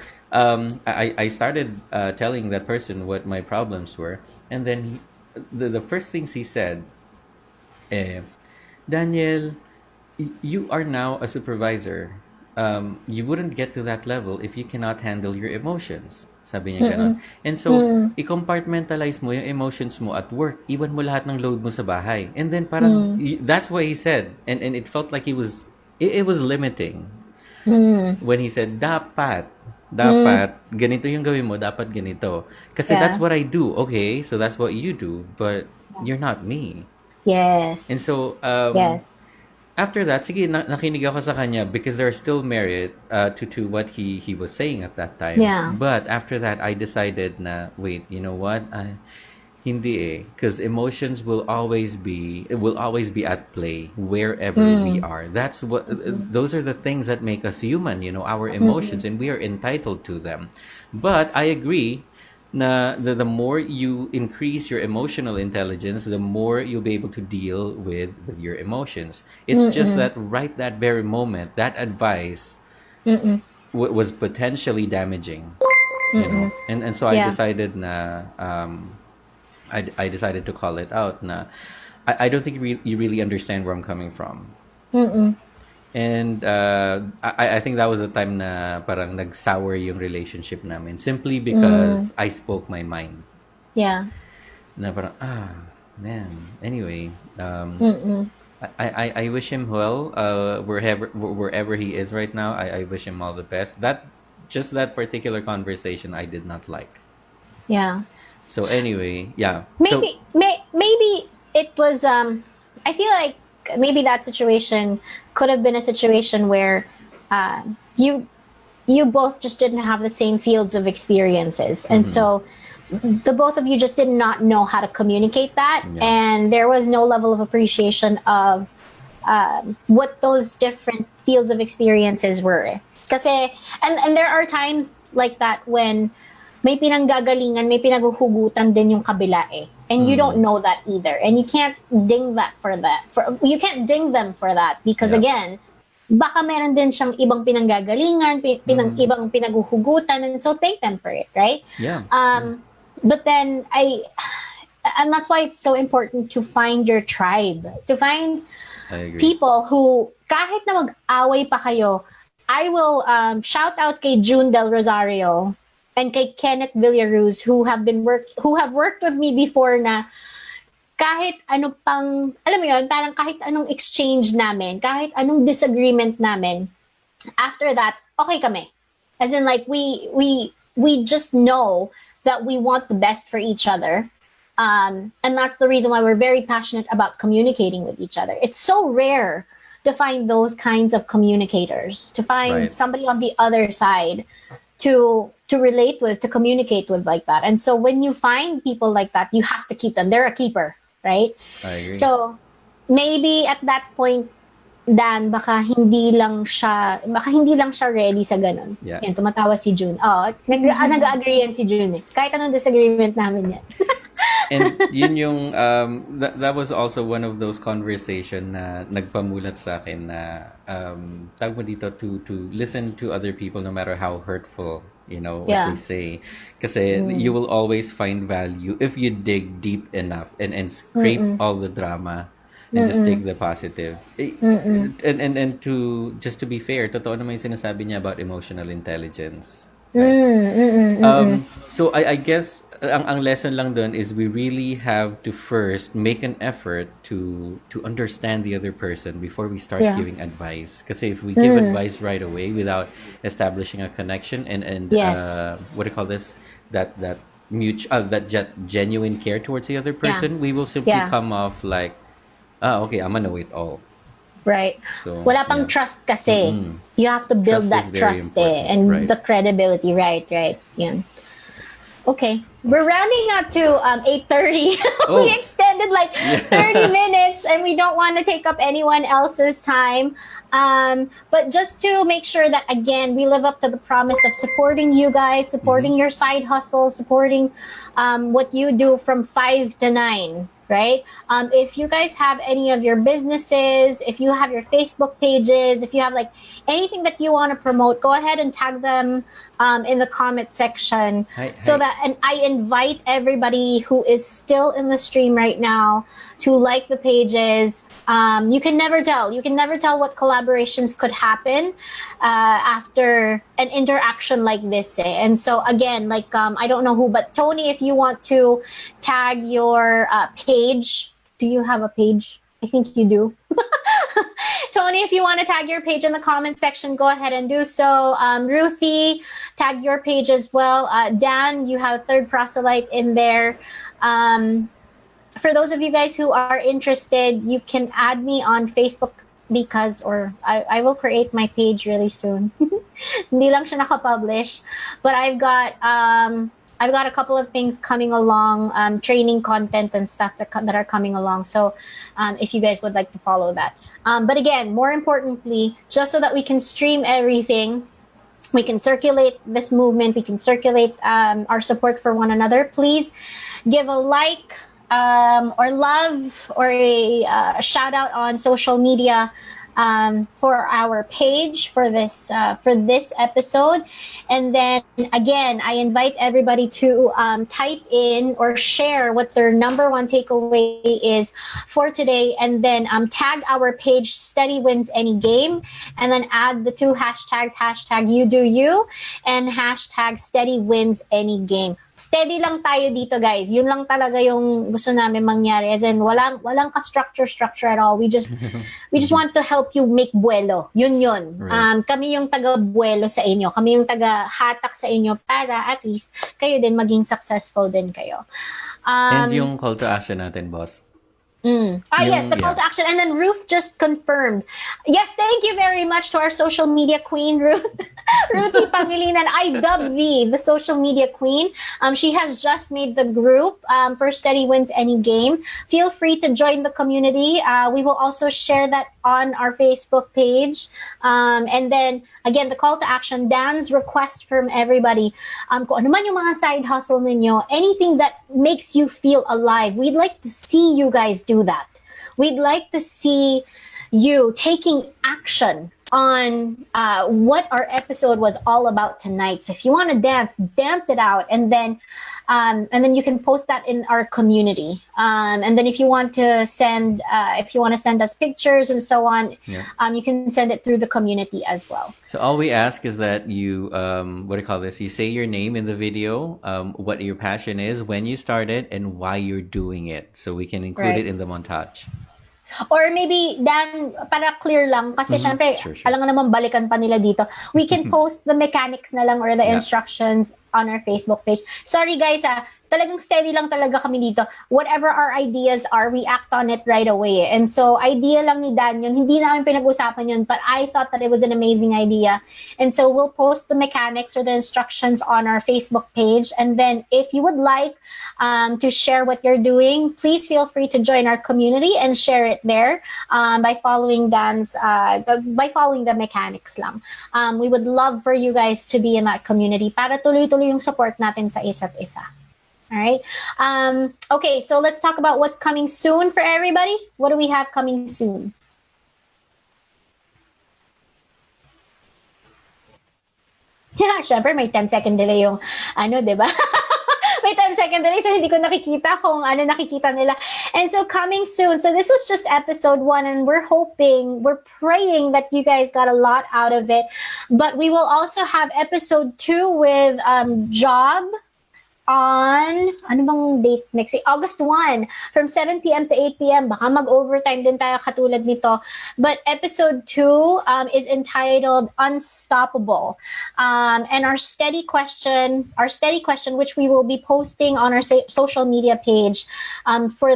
I started telling that person what my problems were, and then the first things he said, Daniel, you are now a supervisor. You wouldn't get to that level if you cannot handle your emotions. Sabi niya ganun. And so, i-compartmentalize mo yung emotions mo at work. Iwan mo lahat ng load mo sa bahay. And then parang, that's what he said. And it felt like it was limiting. When he said, dapat, ganito yung gawin mo, dapat ganito. Kasi that's what I do. Okay, so that's what you do. But you're not me. Yes. And so, after that, sige, nakinig ako sa kanya because there's still merit to what he was saying at that time. Yeah. But after that, I decided na, wait, you know what? Hindi because emotions will always be at play wherever we are. That's what those are the things that make us human, our emotions, and we are entitled to them. But I agree na the more you increase your emotional intelligence, the more you'll be able to deal with your emotions. It's just that that very moment, that advice was potentially damaging, and so I decided na I decided to call it out na I don't think you really understand where I'm coming from. And I think that was the time na parang nag-sour yung relationship namin simply because I spoke my mind. Yeah. Na parang, man. Anyway, I wish him well wherever he is right now. I wish him all the best. That particular conversation I did not like. Yeah. So anyway, yeah. Maybe it was I feel like maybe that situation could have been a situation where you both just didn't have the same fields of experiences, and so the both of you just did not know how to communicate that, and there was no level of appreciation of what those different fields of experiences were. Kasi, and there are times like that when may pinanggagalingan, may pinaguhugutan din yung kabila and you don't know that either, and you can't ding them for that because again, baka meron din siyang ibang pinanggagalingan, ibang pinaguhugutan, and so thank them for it, right? But then and that's why it's so important to find your tribe, to find people who kahit na mag-away pa kayo. I will shout out kay June Del Rosario and kay Kenneth Villaruz who have worked with me before na kahit ano pang, alam mo yun, parang kahit anong exchange namin, kahit anong disagreement namin, after that, okay kami. As in like, we just know that we want the best for each other. And that's the reason why we're very passionate about communicating with each other. It's so rare to find those kinds of communicators, to find somebody on the other side to relate with, to communicate with like that. And so when you find people like that, you have to keep them. They're a keeper, right? I agree. So maybe at that point, Dan, baka hindi lang siya ready sa ganun. Yeah. Yan, tumatawa si June. Nag-agree yan si June eh. Kahit anong disagreement namin yan. And yun yung that was also one of those conversation na nagpamulat sa akin na tawag mo dito to listen to other people no matter how hurtful what they say, kasi you will always find value if you dig deep enough and scrape all the drama and just take the positive. And to be fair, totoo naman yung sinasabi niya about emotional intelligence. Right? So I guess ang lesson lang dun is we really have to first make an effort to understand the other person before we start giving advice. Kasi if we give advice right away without establishing a connection and what do you call this, that mutual that genuine care towards the other person, we will simply come off like, okay, I'm gonna know it all. Right. So, wala pang trust kasi. You have to build that trust and the credibility. Right. Yan. Okay. We're rounding up to 8:30. We extended like 30 minutes and we don't want to take up anyone else's time. But just to make sure that, again, we live up to the promise of supporting you guys, supporting your side hustle, supporting what you do from 5 to 9. Right? If you guys have any of your businesses, if you have your Facebook pages, if you have like anything that you want to promote, go ahead and tag them in the comment section. And I invite everybody who is still in the stream right now to like the pages. You can never tell. You can never tell what collaborations could happen after an interaction like this. And so again, like I don't know who, but Tony, if you want to tag your page, do you have a page? I think you do. Tony, if you want to tag your page in the comment section, go ahead and do so. Ruthie, tag your page as well. Dan, you have Third Proselyte in there. For those of you guys who are interested, you can add me on Facebook or I will create my page really soon. Hindi lang siya nakapublish, but I've got a couple of things coming along, training content and stuff that are coming along. So if you guys would like to follow that. But again, more importantly, just so that we can stream everything, we can circulate this movement, we can circulate our support for one another, please give a like or love or a shout out on social media for our page for this episode. And then again, I invite everybody to type in or share what their number one takeaway is for today, and then tag our page Steady Wins Any Game, and then add the two hashtags, hashtag you do you and hashtag Steady Wins Any Game. Steady lang tayo dito, guys. Yun lang talaga yung gusto namin mangyari. As in, walang ka-structure at all. We just want to help you make buwelo. Yun. Right. Kami yung taga-buwelo sa inyo. Kami yung taga-hatak sa inyo para at least kayo din maging successful din kayo. And yung call to action natin, boss. Yes, the call to action. And then Ruth just confirmed. Yes, thank you very much to our social media queen, Ruth. Ruthie Pangilinan. I dub thee the social media queen. She has just made the group for Steady Wins Any Game. Feel free to join the community. We will also share that on our Facebook page. And then, again, the call to action, Dan's request from everybody. Kung ano man yung mga side hustle ninyo, anything that makes you feel alive, we'd like to see you guys do that. We'd like to see you taking action on what our episode was all about tonight. So if you want to dance it out, and then you can post that in our community. And then if you want to send us pictures and so on, you can send it through the community as well. So all we ask is that you, you say your name in the video, what your passion is, when you started, and why you're doing it. So we can include it in the montage. Or maybe, Dan, para clear lang, kasi syempre, Sure. alam nga naman, balikan pa nila dito. We can post the mechanics na lang or the instructions on our Facebook page. Sorry guys, talagang steady lang talaga kami dito. Whatever our ideas are, we act on it right away. And so, idea lang ni Dan yun. Hindi namin pinag-usapan yun, but I thought that it was an amazing idea. And so, we'll post the mechanics or the instructions on our Facebook page. And then, if you would like to share what you're doing, please feel free to join our community and share it there by following the mechanics lang. We would love for you guys to be in that community para tuloy-tuloy yung support natin sa isa't isa. All right. Okay, so let's talk about what's coming soon for everybody. What do we have coming soon? Yeah, syempre may 10-second delay yung diba? May 10-second delay, so hindi ko nakikita kung ano nakikita nila. And so coming soon. So this was just episode 1, and we're praying that you guys got a lot out of it. But we will also have episode 2 with Job on, ano bang date next week? August 1, from 7 p.m. to 8 p.m. Baka mag-overtime din tayo katulad nito. But episode 2 is entitled Unstoppable. And our steady question, which we will be posting on our social media page for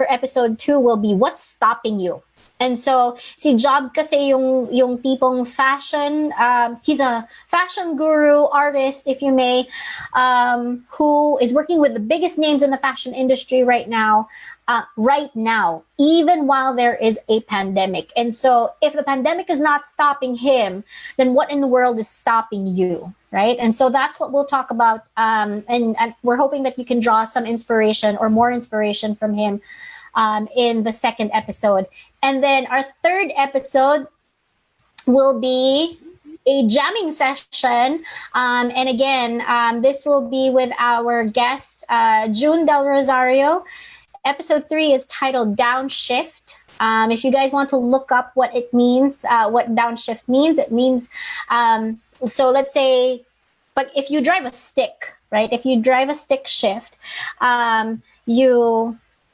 episode 2 will be, what's stopping you? And so, si Job kasi yung tipong fashion, he's a fashion guru, artist, if you may, who is working with the biggest names in the fashion industry right now, even while there is a pandemic. And so, if the pandemic is not stopping him, then what in the world is stopping you, right? And so that's what we'll talk about, and we're hoping that you can draw some inspiration or more inspiration from him in the second episode. And then our third episode will be a jamming session. And again, this will be with our guest, June Del Rosario. Episode 3 is titled Downshift. If you guys want to look up what it means, what downshift means, it means, so let's say, but if you drive a stick, right? If you drive a stick shift,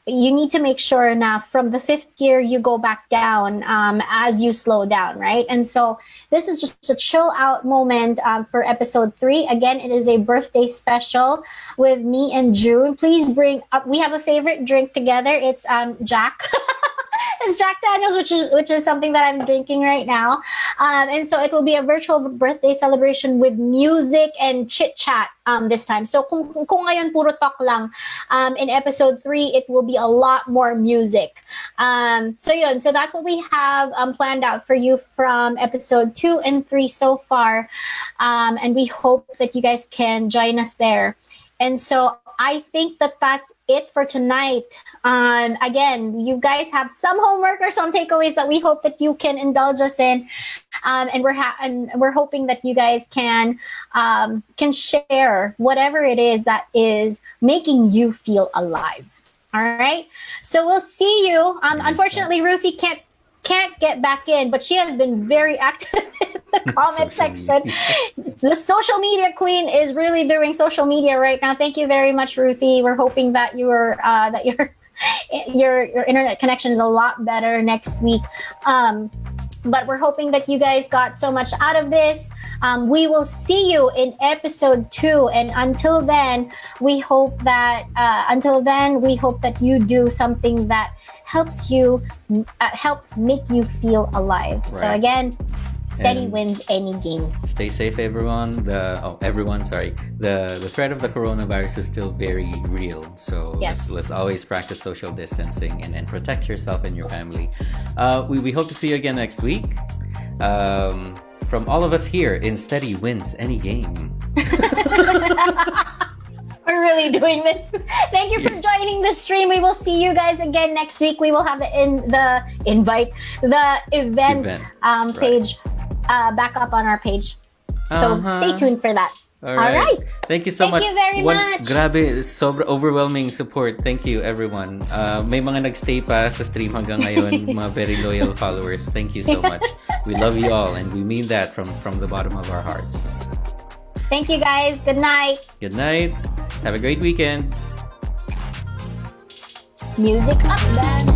you need to make sure now from the 5th gear, you go back down as you slow down, right? And so this is just a chill out moment for episode 3. Again, it is a birthday special with me and June. Please bring up, we have a favorite drink together. It's Jack. It's Jack Daniels, which is something that I'm drinking right now. And so it will be a virtual birthday celebration with music and chit-chat this time. So kung ngayon puro talk lang, in episode 3, it will be a lot more music. So that's what we have planned out for you from episode 2 and 3 so far. And we hope that you guys can join us there. And so I think that that's it for tonight. Again, you guys have some homework or some takeaways that we hope that you can indulge us in, and we're hoping that you guys can share whatever it is that is making you feel alive. All right. So we'll see you. Unfortunately, Ruthie can't get back in, but she has been very active in the comment section. The social media queen is really doing social media right now. Thank you very much, Ruthie. We're hoping that your internet connection is a lot better next week. But we're hoping that you guys got so much out of this. We will see you in episode 2. And until then, we hope that you do something that helps make you feel alive. Right. So again, steady wins any game. Stay safe, everyone. The threat of the coronavirus is still very real. So yes, let's always practice social distancing and protect yourself and your family. We hope to see you again next week. From all of us here in Steady Wins Any Game. We're really doing this. Thank you for joining the stream. We will see you guys again next week. We will have the event page back up on our page. So stay tuned for that. All right. Thank you so much. Thank you very much. Grabe, sobra overwhelming support. Thank you, everyone. May mga nagstay pa sa stream hanggang ngayon, mga very loyal followers. Thank you so much. We love you all, and we mean that from the bottom of our hearts. Thank you, guys. Good night. Good night. Have a great weekend. Music up, then.